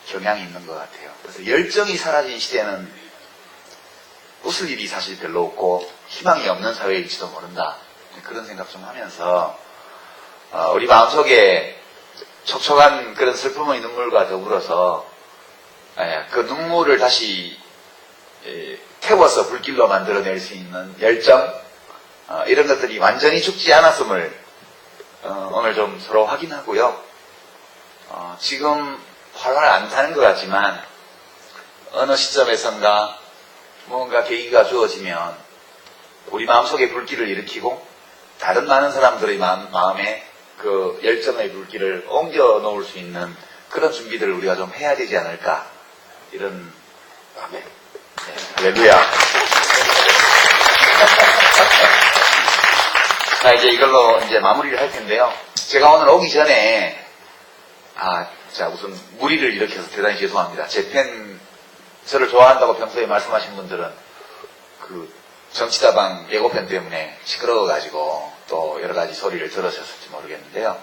경향이 있는 것 같아요. 그래서 열정이 사라진 시대는 웃을 일이 사실 별로 없고 희망이 없는 사회일지도 모른다. 그런 생각 좀 하면서 우리 마음속에 촉촉한 그런 슬픔의 눈물과 더불어서 그 눈물을 다시 태워서 불길로 만들어낼 수 있는 열정 이런 것들이 완전히 죽지 않았음을 오늘 좀 서로 확인하고요. 지금 활활 안 타는 것 같지만 어느 시점에선가 뭔가 계기가 주어지면 우리 마음속에 불길을 일으키고 다른 많은 사람들의 마음에 그 열정의 불길을 옮겨 놓을 수 있는 그런 준비들을 우리가 좀 해야 되지 않을까 이런 아멘. 네, 할렐루야. 자, 이제 이걸로 이제 마무리를 할 텐데요. 제가 오늘 오기 전에 자, 우선 무리를 일으켜서 대단히 죄송합니다. 제 팬, 저를 좋아한다고 평소에 말씀하신 분들은 그 정치다방 예고편 때문에 시끄러워가지고 또 여러 가지 소리를 들으셨을지 모르겠는데요.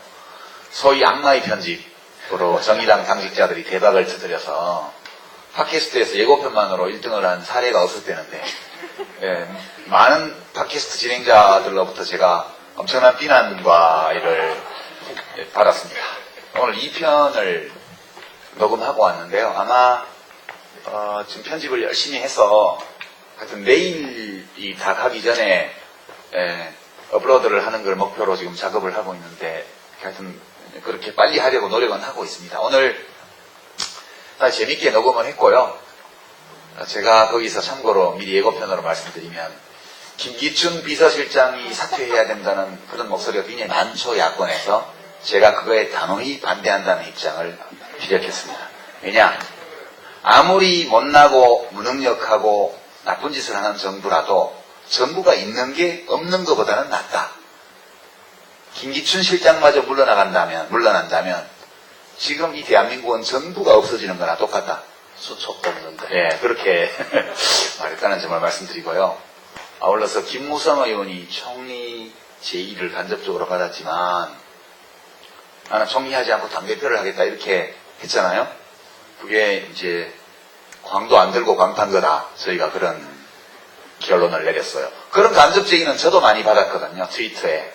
소위 악마의 편집으로 정의당 당직자들이 대박을 터뜨려서 팟캐스트에서 예고편만으로 1등을 한 사례가 없었다는데 많은 팟캐스트 진행자들로부터 제가 엄청난 비난과 이를 받았습니다. 오늘 2편을 녹음하고 왔는데요. 아마 지금 편집을 열심히 해서 하여튼 내일이 다 가기 전에 업로드를 하는 걸 목표로 지금 작업을 하고 있는데 하여튼 그렇게 빨리 하려고 노력은 하고 있습니다. 오늘 재밌게 녹음을 했고요. 제가 거기서 참고로 미리 예고편으로 말씀드리면 김기춘 비서실장이 사퇴해야 된다는 그런 목소리가 굉장히 많죠, 야권에서. 제가 그거에 단호히 반대한다는 입장을 피력했습니다. 왜냐? 아무리 못나고 무능력하고 나쁜 짓을 하는 정부라도 정부가 있는 게 없는 것보다는 낫다. 김기춘 실장마저 물러난다면 지금 이 대한민국은 정부가 없어지는 거나 똑같다. 수첩도 없는데. 예, 그렇게 말했다는 점을 말씀드리고요. 아울러서 김무성 의원이 총리 제의를 간접적으로 받았지만 나는 총리하지 않고 당대표를 하겠다 이렇게 했잖아요. 그게 이제 광도 안 들고 광판 거다. 저희가 그런 결론을 내렸어요. 그런 간접 제의는 저도 많이 받았거든요. 트위터에.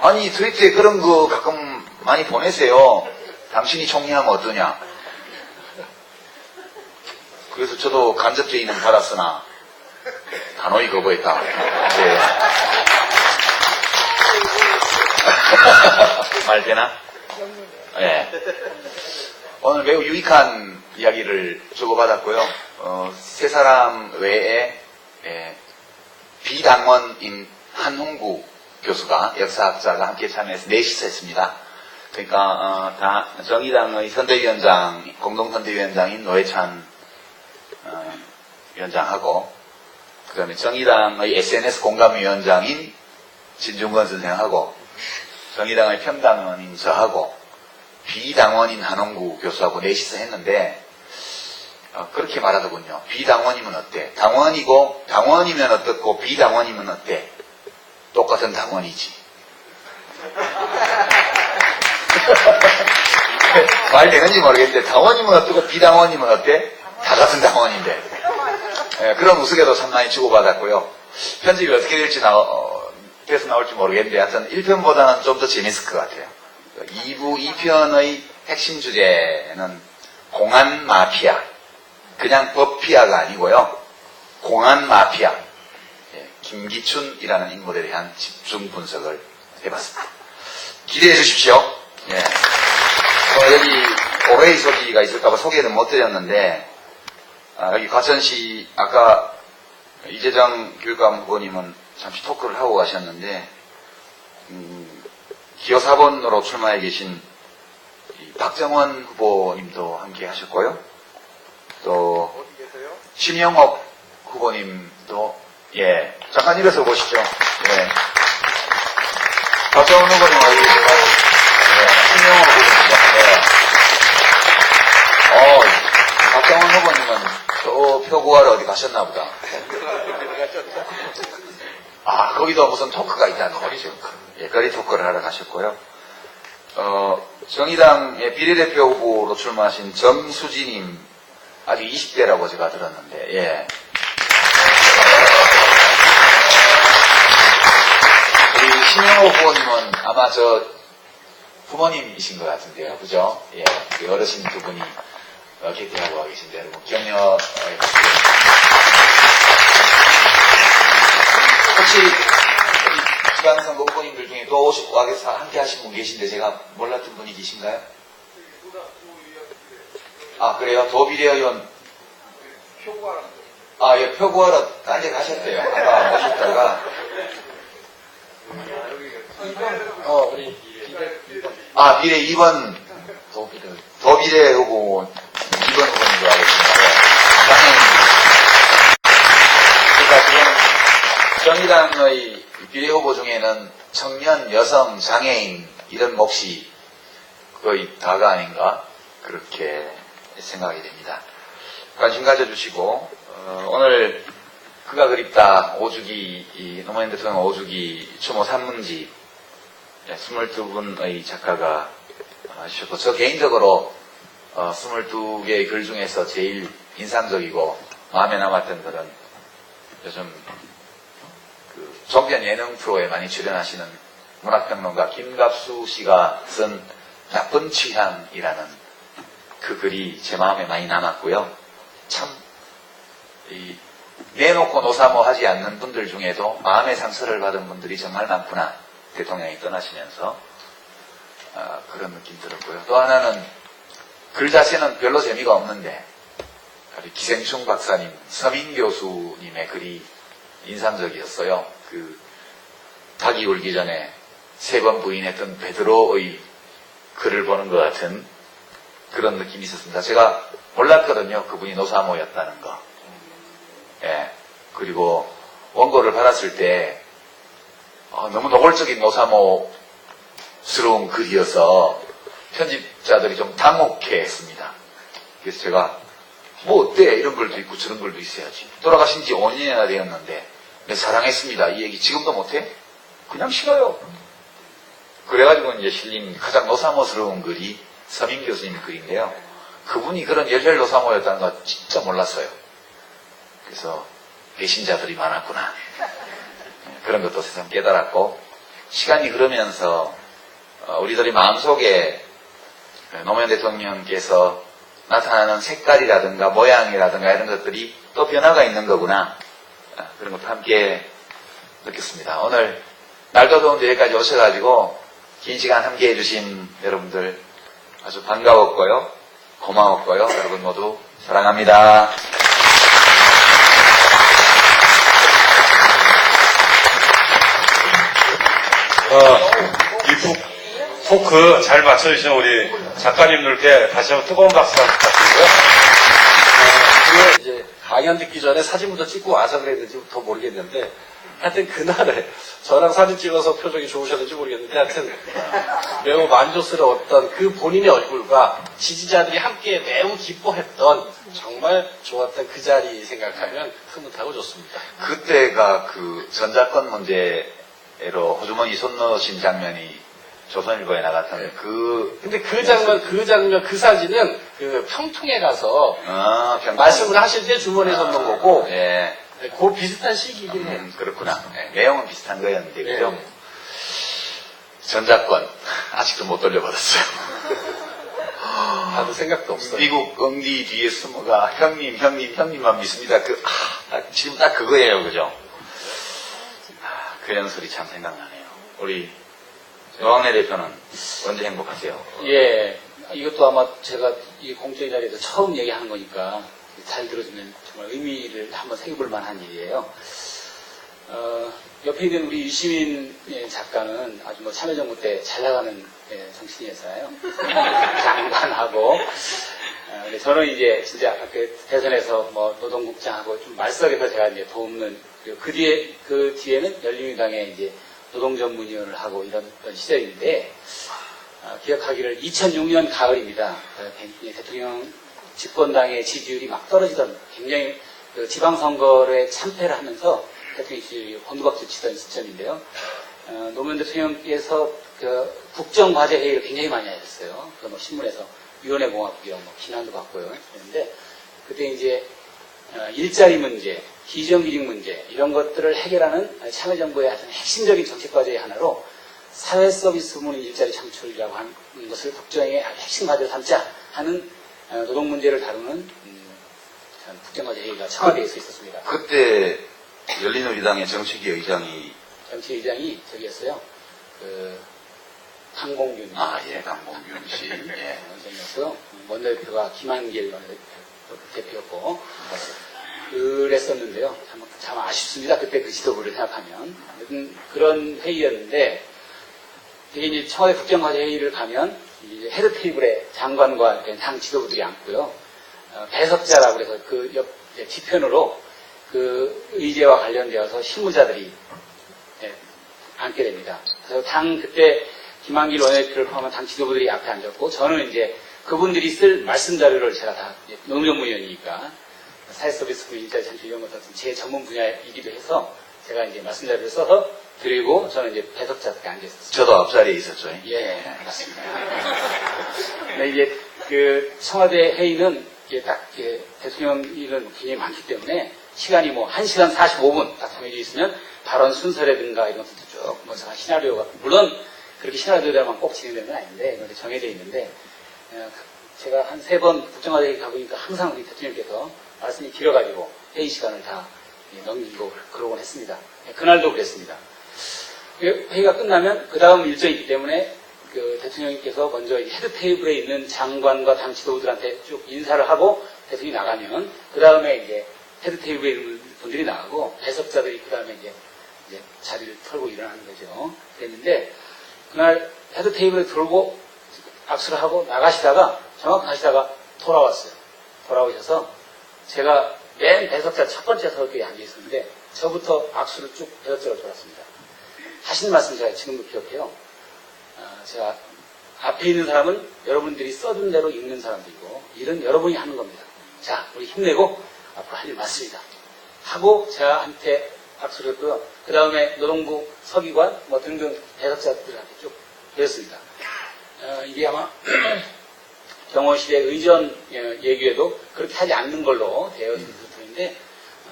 아니 트위터에 그런 거 가끔 많이 보내세요. 당신이 총리하면 어떠냐. 그래서 저도 간접 제의는 받았으나 단호히 거부했다. 네. 말 되나? 네. 오늘 매우 유익한 이야기를 주고받았고요. 세 사람 외에 비당원인 한홍구 교수가 역사학자가 함께 참여해서 넷이서 했습니다. 그러니까 다 정의당의 선대위원장, 공동선대위원장인 노회찬 위원장하고 그 다음에 정의당의 SNS 공감위원장인 진중권 선생하고 정의당의 평당원인 저하고 비당원인 한홍구 교수하고 넷이서 했는데 그렇게 말하더군요. 비당원이면 어때? 당원이고 당원이면 어떻고 비당원이면 어때? 똑같은 당원이지. 말 되는지 모르겠는데 당원이면 어떻고 비당원이면 어때? 다 같은 당원인데. 그런 우스개도 참 많이 주고받았고요. 편집이 어떻게 돼서 나올지 모르겠는데 하여튼 1편보다는 좀 더 재밌을 것 같아요. 2편의 핵심 주제는 공안 마피아. 그냥 법피아가 아니고요. 공안 마피아. 김기춘이라는 인물에 대한 집중 분석을 해봤습니다. 기대해 주십시오. 여기 오해의 소지가 있을까봐 소개는 못 드렸는데 여기 과천시 아까 이재정 교육감 후보님은 잠시 토크를 하고 가셨는데 기호 4번으로 출마해 계신 박정원 후보님도 함께 하셨고요. 또 심영옥 후보님도 잠깐 일어서 보시죠. 박정원 후보님 어디 계실까요? 심영옥 후보님이죠. 박정원 후보님은 저 표 구하러 어디 가셨나 보다. 거기도 무슨 토크가 있다는 거죠. 거리 토크를 하러 가셨고요. 정의당의 비례대표 후보로 출마하신 정수진님, 아직 20대라고 제가 들었는데, 우리 신영호 후보님은 아마 저 부모님이신 것 같은데요. 그죠? 그 어르신 두 분이 개퇴하고 계신데, 여러분, 격려, 혹시 지방선거 후보님들 중에 또 와서 함께 하신 분 계신데 제가 몰랐던 분이 계신가요? 그래요? 도비례의원 표구하러 딴 데 가셨대요. 아까 오셨다가 비례 2번 도비례 후보 2번 후보님도 알고 계신가요? 그러니까 지금 정의당의 비례 후보 중에는 청년, 여성, 장애인 이런 몫이 거의 다가 아닌가 그렇게 생각이 됩니다. 관심 가져주시고 오늘 그가 그립다 5주기 노무현 대통령 5주기 추모 산문집 22분의 작가가 하셨고 저 개인적으로 22개의 글 중에서 제일 인상적이고 마음에 남았던 글은 요즘 종편 예능 프로에 많이 출연하시는 문학평론가 김갑수 씨가 쓴 나쁜 취향이라는 그 글이 제 마음에 많이 남았고요. 참 내놓고 노사모 하지 않는 분들 중에도 마음의 상처를 받은 분들이 정말 많구나. 대통령이 떠나시면서 그런 느낌 들었고요. 또 하나는 글 자체는 별로 재미가 없는데 우리 기생충 박사님, 서민 교수님의 글이 인상적이었어요. 그 닭이 울기 전에 3번 부인했던 베드로의 글을 보는 것 같은 그런 느낌이 있었습니다. 제가 몰랐거든요. 그분이 노사모였다는 거. 예. 그리고 원고를 받았을 때 너무 노골적인 노사모스러운 글이어서 편집자들이 좀 당혹해했습니다. 그래서 제가 뭐 어때? 이런 글도 있고 저런 글도 있어야지. 돌아가신 지 5년이나 되었는데 네, 사랑했습니다. 이 얘기 지금도 못해? 그냥 싫어요. 그래가지고 이제 실린 가장 노사모스러운 글이 서민 교수님 글인데요. 그분이 그런 열혈 노사모였다는 거 진짜 몰랐어요. 그래서 배신자들이 많았구나. 그런 것도 세상 깨달았고, 시간이 흐르면서 우리들이 마음속에 노무현 대통령께서 나타나는 색깔이라든가 모양이라든가 이런 것들이 또 변화가 있는 거구나. 그런 것도 함께 느꼈습니다. 오늘 날도 더운데 여기까지 오셔가지고 긴 시간 함께 해주신 여러분들 아주 반가웠고요. 고마웠고요. 여러분 모두 사랑합니다. 이 토크 잘 맞춰주신 우리 작가님들께 다시 한번 뜨거운 박수 부탁드리고요. 이제 강연 듣기 전에 사진부터 찍고 와서 그랬는지 더 모르겠는데, 하여튼 그날에 저랑 사진 찍어서 표정이 좋으셨는지 모르겠는데, 하여튼 매우 만족스러웠던 그 본인의 얼굴과 지지자들이 함께 매우 기뻐했던 정말 좋았던 그 자리 생각하면 흐뭇하고 좋습니다. 그때가 그 전자권 문제로 호주머니 손 넣으신 장면이 조선일보에 나갔던 근데 그 장면, 그 사진은 그 평통에 가서 평통. 말씀을 하실 때 주머니에 손 넣은 거고, 예. 그 비슷한 시기긴 해요. 그렇구나. 예, 내용은 비슷한 거였는데, 그죠? 네. 전자권, 아직도 못 돌려받았어요. 다들 생각도 없어요. 미국 응디 뒤에 숨어가 형님만 믿습니다. 지금 딱 그거예요, 그죠? 그 연설이 참 생각나네요. 우리 노왕래 대표는 언제 행복하세요? 예, 이것도 아마 제가 이 공적인 자리에서 처음 얘기하는 거니까 잘 들어주면 정말 의미를 한번 새겨볼 만한 일이에요. 옆에 있는 우리 유시민 작가는 아주 뭐 참여정부 때 잘 나가는 정치인이었어요. 장관하고. 근데 저는 이제 진짜 그 대선에서 뭐 노동국장하고 좀 말썽에서 제가 이제 돕는, 그리고 그 뒤에는 열린우리당에 이제 노동전문위원을 하고 이런 시절인데, 기억하기를 2006년 가을입니다. 대통령 집권당의 지지율이 막 떨어지던, 굉장히 그 지방선거에 참패를 하면서 대통령 지지율이 곤두박질 치던 시점인데요. 노무현 대통령께서 그 국정과제회의를 굉장히 많이 하셨어요. 그 뭐 신문에서 위원회공화국이요, 뭐 비난도 받고요. 그런데 그때 이제 일자리 문제, 기정규직 문제 이런 것들을 해결하는 참여정부의 아주 핵심적인 정책과제의 하나로 사회서비스 부문 일자리 창출이라고 하는 것을 국정의 핵심 과제로 삼자 하는 노동 문제를 다루는 국정과제회의가 청와대에서 있었습니다. 그때 열린우리당의 정책위 의장이 저기였어요. 그 강공균. 예, 강봉균 씨. 예. 의장이었고요. 원내대표가 김한길 대표였고 그랬었는데요. 참 아쉽습니다. 그때 그 지도부를 생각하면. 그런 회의였는데, 되게 이제 청와대 국정과제회의를 가면 이제 헤드 테이블에 장관과 당 지도부들이 앉고요. 배석자라고 해서 그 옆 뒤편으로 그 의제와 관련되어서 실무자들이 앉게 됩니다. 그래서 그때 김한길 원내대표를 포함한 당 지도부들이 앞에 앉았고, 저는 이제 그분들이 쓸 말씀 자료를 제가 다 노무전문위원이니까 사회서비스 일자리 창출 이런 것은 제 전문 분야이기도 해서 제가 이제 말씀 자료를 써서 드리고, 저는 이제 배석자께 앉아 있었어요. 저도 앞자리에 있었죠. 예, 맞습니다. 근데 이제 그 청와대 회의는 이게 딱 대통령 일은 굉장히 많기 때문에 시간이 뭐 1시간 45분 딱 정해져 있으면 발언 순서라든가 이런 것도 쭉 뭐 시나리오가, 물론 그렇게 시나리오대로만 꼭 진행되는 건 아닌데 이렇게 정해져 있는데, 제가 한 3번 국정과제에 가보니까 항상 우리 대통령께서 말씀이 길어가지고 회의 시간을 다 넘기고 그러곤 했습니다. 그날도 그랬습니다. 회의가 끝나면 그 다음 일정이 있기 때문에 그 대통령께서 먼저 헤드 테이블에 있는 장관과 당 지도부들한테 쭉 인사를 하고 대통령이 나가면 그 다음에 이제 헤드 테이블에 있는 분들이 나가고 배석자들이 그 다음에 이제 자리를 털고 일어나는 거죠. 그랬는데 그날 헤드 테이블에 들고 악수를 하고 나가시다가 정확히 가시다가 돌아왔어요. 돌아오셔서 제가 맨 배석자 첫 번째 서기에 앉아 있었는데 저부터 악수를 쭉 배석자로 돌았습니다. 하신 말씀 제가 지금도 기억해요. 제가 앞에 있는 사람은 여러분들이 써준 대로 읽는 사람들이고 일은 여러분이 하는 겁니다. 자, 우리 힘내고 앞으로 할 일 많습니다. 하고 저한테 악수를 했고요. 그 다음에 노동부 서기관 뭐 등등 배석자들한테 쭉 배웠습니다. 이게 아마 경호실의 의전 얘기에도 그렇게 하지 않는 걸로 되어 있는 부분인데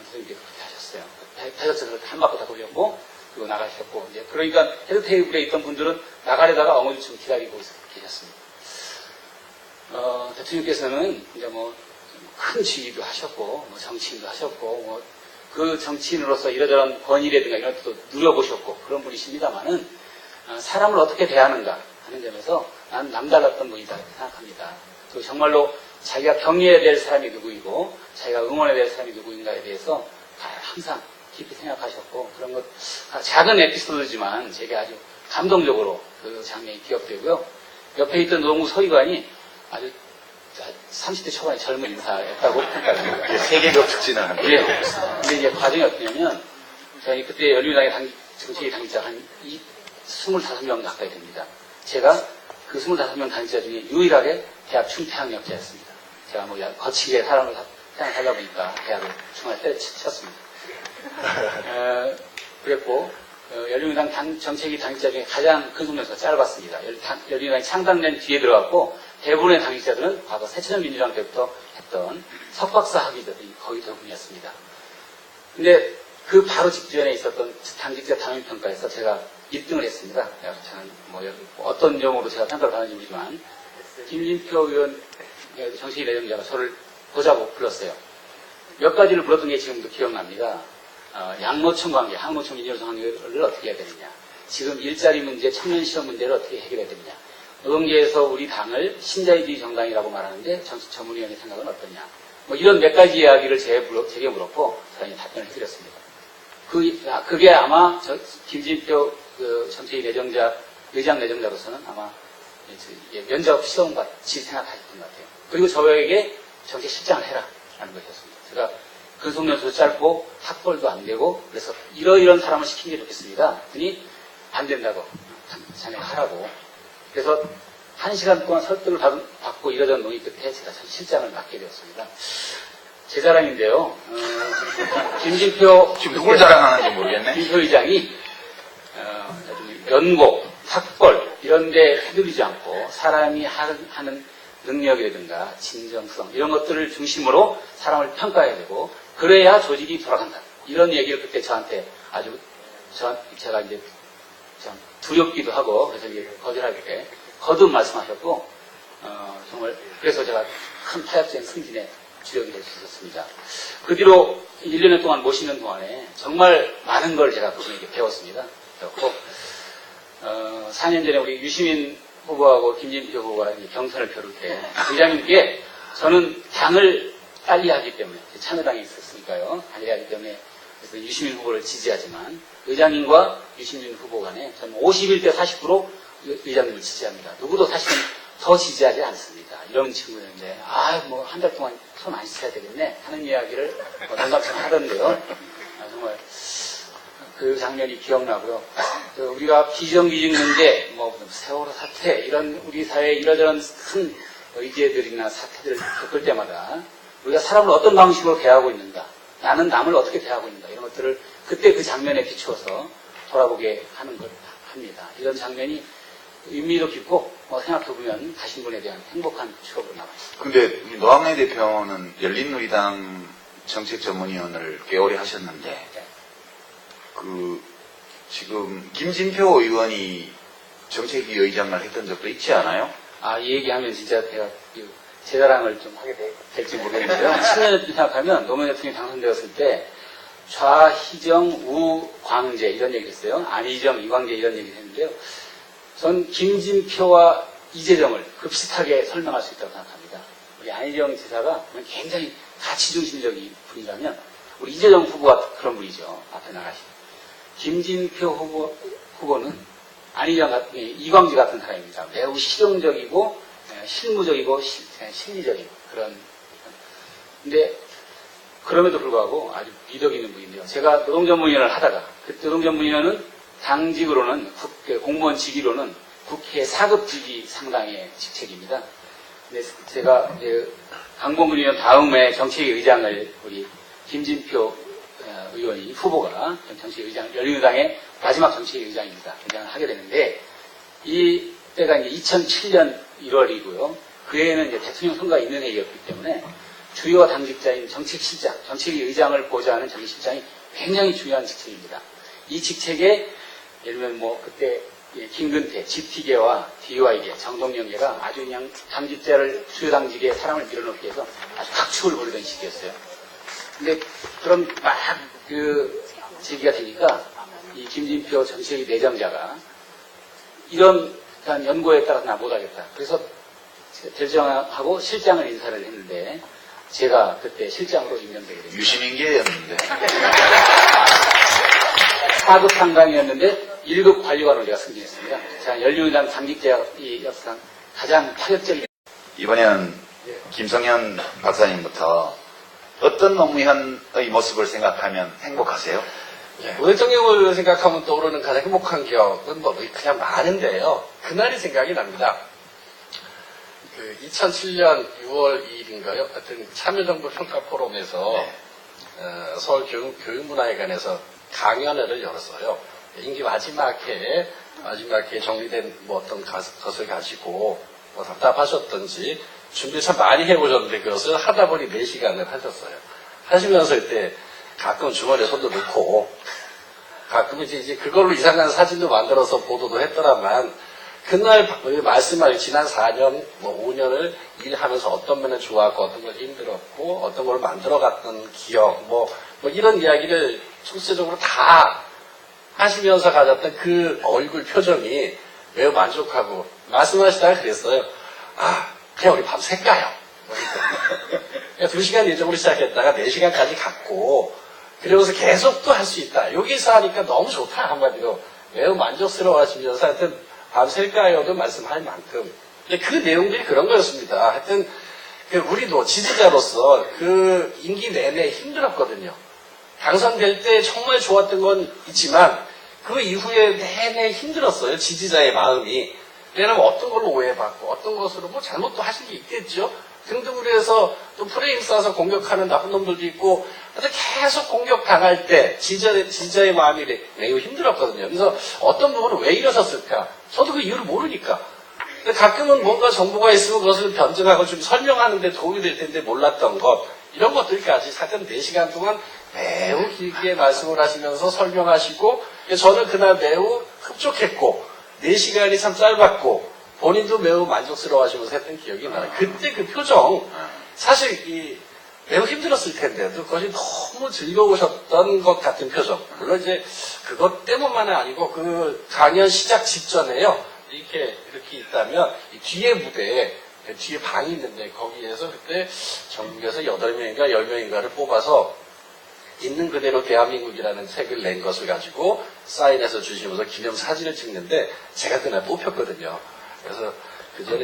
선생님께서 그렇게 하셨어요. 배석자들 한 바퀴 다 돌렸고 그리고 나가셨고 이제 그러니까 헤드 테이블에 있던 분들은 나가려다가 엉어주춤 기다리고 계셨습니다. 대통령께서는 이제 뭐 큰 지휘도 하셨고 뭐 정치인도 하셨고 뭐 그 정치인으로서 이러저런 권위라든가 이런 것도 누려보셨고 그런 분이십니다만은 사람을 어떻게 대하는가 하는 점에서 난 남달랐던 분이다 이렇게 생각합니다. 그리고 정말로 자기가 격려해야 될 사람이 누구이고 자기가 응원해야 될 사람이 누구인가에 대해서 항상 깊이 생각하셨고 그런 것 작은 에피소드지만 제게 아주 감동적으로 그 장면이 기억되고요. 옆에 있던 노동부 서기관이 아주 30대 초반의 젊은 인사였다고 평가합니다. 이게 세계적 특징을 하는 예. 거예요. 근데 이제 과정이 어떠냐면 저희 그때 열린우리당의 정책위 당직자 한 25명 가까이 됩니다. 제가 그 25명 당직자 중에 유일하게 대학 충태학력자였습니다. 제가 뭐 거치게 사람을 생각하다 보니까 대학을 중간에 때려쳤습니다. 그랬고 열린우리당 정책위 당직자 중에 가장 큰 속력수가 짧았습니다. 열린우리당이 창당된 뒤에 들어갔고 대부분의 당직자들은 과거 새천년민주당 때부터 했던 석박사 학위자들이 거의 대부분이었습니다. 근데 그 바로 직전에 있었던 당직자 당연평가에서 제가 1등을 했습니다. 저는 뭐 어떤 점으로 제가 평가를 받는지 모르지만 김진표 의원 정책위 내정자가 저를 보자고 불렀어요. 몇 가지를 불렀던 게 지금도 기억납니다. 양노총 관계, 항노총 인재노총 관계를 어떻게 해야 되느냐. 지금 일자리 문제, 청년 시험 문제를 어떻게 해결해야 되느냐. 노동계에서 우리 당을 신자유주의 정당이라고 말하는데 정치 전문위원회 생각은 어떠냐. 뭐 이런 몇 가지 이야기를 제게 물었고 제가 답변을 드렸습니다. 그게 아마 김진표 정책위 내정자, 의장 내정자로서는 아마 면접 시험 같이 생각하셨던 것 같아요. 그리고 저에게 정책실장을 해라 라는 것이었습니다. 제가 근속연수도 짧고 학벌도 안 되고 그래서 이러이런 사람을 시킨 게 좋겠습니다. 그러니 안 된다고 자네가 하라고. 그래서 1시간 동안 설득을 받고 이러던 논의 끝에 제가 실장을 맡게 되었습니다. 제 자랑인데요. 김진표 지금 누굴 자랑하는지 모르겠네. 김진표 의장이 연고, 학벌 이런 데 휘둘리지 않고 사람이 하는 능력이라든가 진정성 이런 것들을 중심으로 사람을 평가해야 되고 그래야 조직이 돌아간다. 이런 얘기를 그때 저한테 아주 제가 이제 참 두렵기도 하고 그래서 이제 거절하게 거듭 말씀하셨고 정말 그래서 제가 큰 타협적인 승진에 주력이 될 수 있었습니다. 그 뒤로 1년여 동안 모시는 동안에 정말 많은 걸 제가 그분에게 배웠습니다. 배웠고 4년 전에 우리 유시민 후보하고 김진표 후보가 경선을 펼을 때 의장님께 저는 당을 달리하기 때문에 참여당에 있었으니까요. 달리하기 때문에 그래서 유시민 후보를 지지하지만 의장님과 유시민 후보 간에 저는 51대 40% 의장님을 지지합니다. 누구도 사실은 더 지지하지 않습니다. 이런 친구였는데 뭐 한 달 동안 손 안 씻어야 되겠네 하는 이야기를 농담처럼 하던데요. 정말 그 장면이 기억나고요. 우리가 비정규직 문제, 뭐 세월호 사태 이런 우리 사회의 이러저런 큰 의제들이나 사태들을 겪을 때마다 우리가 사람을 어떤 방식으로 대하고 있는가, 나는 남을 어떻게 대하고 있는가 이런 것들을 그때 그 장면에 비추어서 돌아보게 하는 걸 합니다. 이런 장면이 의미도 깊고 생각해보면 가신 분에 대한 행복한 추억으로 남아있습니다. 근데 노학래 대표는 열린우리당 정책전문위원을 꽤 오래 하셨는데 지금 김진표 의원이 정책위 의장을 했던 적도 있지 않아요? 이 얘기하면 진짜 제가 제 자랑을 좀 하게 될지 모르겠는데요. 10년 생각하면 노무현 대통령이 당선되었을 때 좌희정, 우광재 이런 얘기 했어요. 안희정, 이광재 이런 얘기를 했는데요. 전 김진표와 이재정을 비슷하게 설명할 수 있다고 생각합니다. 우리 안희정 지사가 굉장히 가치 중심적인 분이라면 우리 이재정 후보가 그런 분이죠. 앞에 나가신 김진표 후보는 안희정 같은 이광지 같은 사람입니다. 매우 실용적이고 실무적이고 실리적인 그런. 근데 그럼에도 불구하고 아주 미덕 있는 분인데요. 제가 노동전문위원을 하다가 그 노동전문위원은 당직으로는 공무원 직위로는 국회 4급 직위 상당의 직책입니다. 근데 제가 강봉근 의원 다음에 정책위 의장을 우리 김진표 의원이 후보가 정책위 의장, 열린우당의 마지막 정책위 의장입니다. 의장을 하게 되는데 이 때가 이제 2007년 1월이고요. 그 해에는 이제 대통령 선거가 있는 해였기 때문에 주요 당직자인 정책실장, 정책위 의장을 보좌하는 정책실장이 굉장히 중요한 직책입니다. 이 직책에 예를 들면 뭐 그때 김근태, GT계와 DY계, 정동영계가 아주 그냥 당직자를 주요 당직에 사람을 밀어넣기 위해서 아주 각축을 벌이던 시기였어요. 근데 그럼 막 제기가 되니까 이 김진표 정책위 내정자가 이런 연고에 따라서 나 못하겠다. 그래서 결정하고 실장을 인사를 했는데 제가 그때 실장으로 임명되게 됐습니다. 유시민계였는데. 4급 상당이었는데 1급 관리관으로 제가 승진했습니다. 제가 열린우당 당직자 이 역사상 가장 파격적인. 이번에는 김성현 박사님부터 어떤 노무현의 모습을 생각하면 행복하세요? 대통령을 생각하면 떠오르는 가장 행복한 기억은 뭐 그냥 많은데요. 그날이 생각이 납니다. 2007년 6월 2일인가요? 하여튼 참여정부 평가 포럼에서 서울 교육문화회관에서 강연회를 열었어요. 임기 마지막 해에 정리된 뭐 어떤 것을 가지고 뭐 답답하셨던지 준비 참 많이 해보셨는데 그것을 하다 보니 4시간을 하셨어요. 하시면서 이때 가끔 주머니에 손도 넣고 가끔 이제 그걸로 이상한 사진도 만들어서 보도도 했더라만 그날 말씀하신 지난 4년, 뭐 5년을 일하면서 어떤 면에 좋았고 어떤 걸 힘들었고 어떤 걸 만들어갔던 기억 뭐 이런 이야기를 총체적으로 다 하시면서 가졌던 그 얼굴 표정이 매우 만족하고 말씀하시다가 그랬어요. 그냥 우리 밤 샐까요? 2시간 예정으로 시작했다가 4시간까지 갔고 그러면서 계속 또 할 수 있다. 여기서 하니까 너무 좋다 한마디로 매우 만족스러워 하시면서 하여튼 밤샐까요도 말씀할 만큼 근데 그 내용들이 그런 거였습니다. 하여튼 우리도 지지자로서 그 임기 내내 힘들었거든요. 당선될 때 정말 좋았던 건 있지만 그 이후에 내내 힘들었어요. 지지자의 마음이. 왜냐면 어떤 걸로 오해받고 어떤 것으로 뭐 잘못도 하신 게 있겠죠. 등등으로 해서 또 프레임 쏴서 공격하는 나쁜 놈들도 있고 하여튼 계속 공격당할 때 지지자의 마음이 매우 힘들었거든요. 그래서 어떤 부분은 왜 이러셨을까? 저도 그 이유를 모르니까. 근데 가끔은 뭔가 정보가 있으면 그것을 변증하고 좀 설명하는 데 도움이 될 텐데 몰랐던 것 이런 것들까지 하여튼 4시간 동안 매우 길게 말씀을 하시면서 설명하시고 저는 그날 매우 흡족했고 4시간이 참 짧았고 본인도 매우 만족스러워 하시면서 했던 기억이 나요. 그때 그 표정 사실 매우 힘들었을 텐데도 그것이 너무 즐거우셨던 것 같은 표정. 물론 이제 그것 때문만은 아니고 그 강연 시작 직전에요. 이렇게 있다면 이 뒤에 무대에 뒤에 방이 있는데 거기에서 그때 전국에서 8명인가 10명인가를 뽑아서 있는 그대로 대한민국이라는 책을 낸 것을 가지고 사인해서 주시면서 기념사진을 찍는데 제가 그날 뽑혔거든요. 그래서 그 전에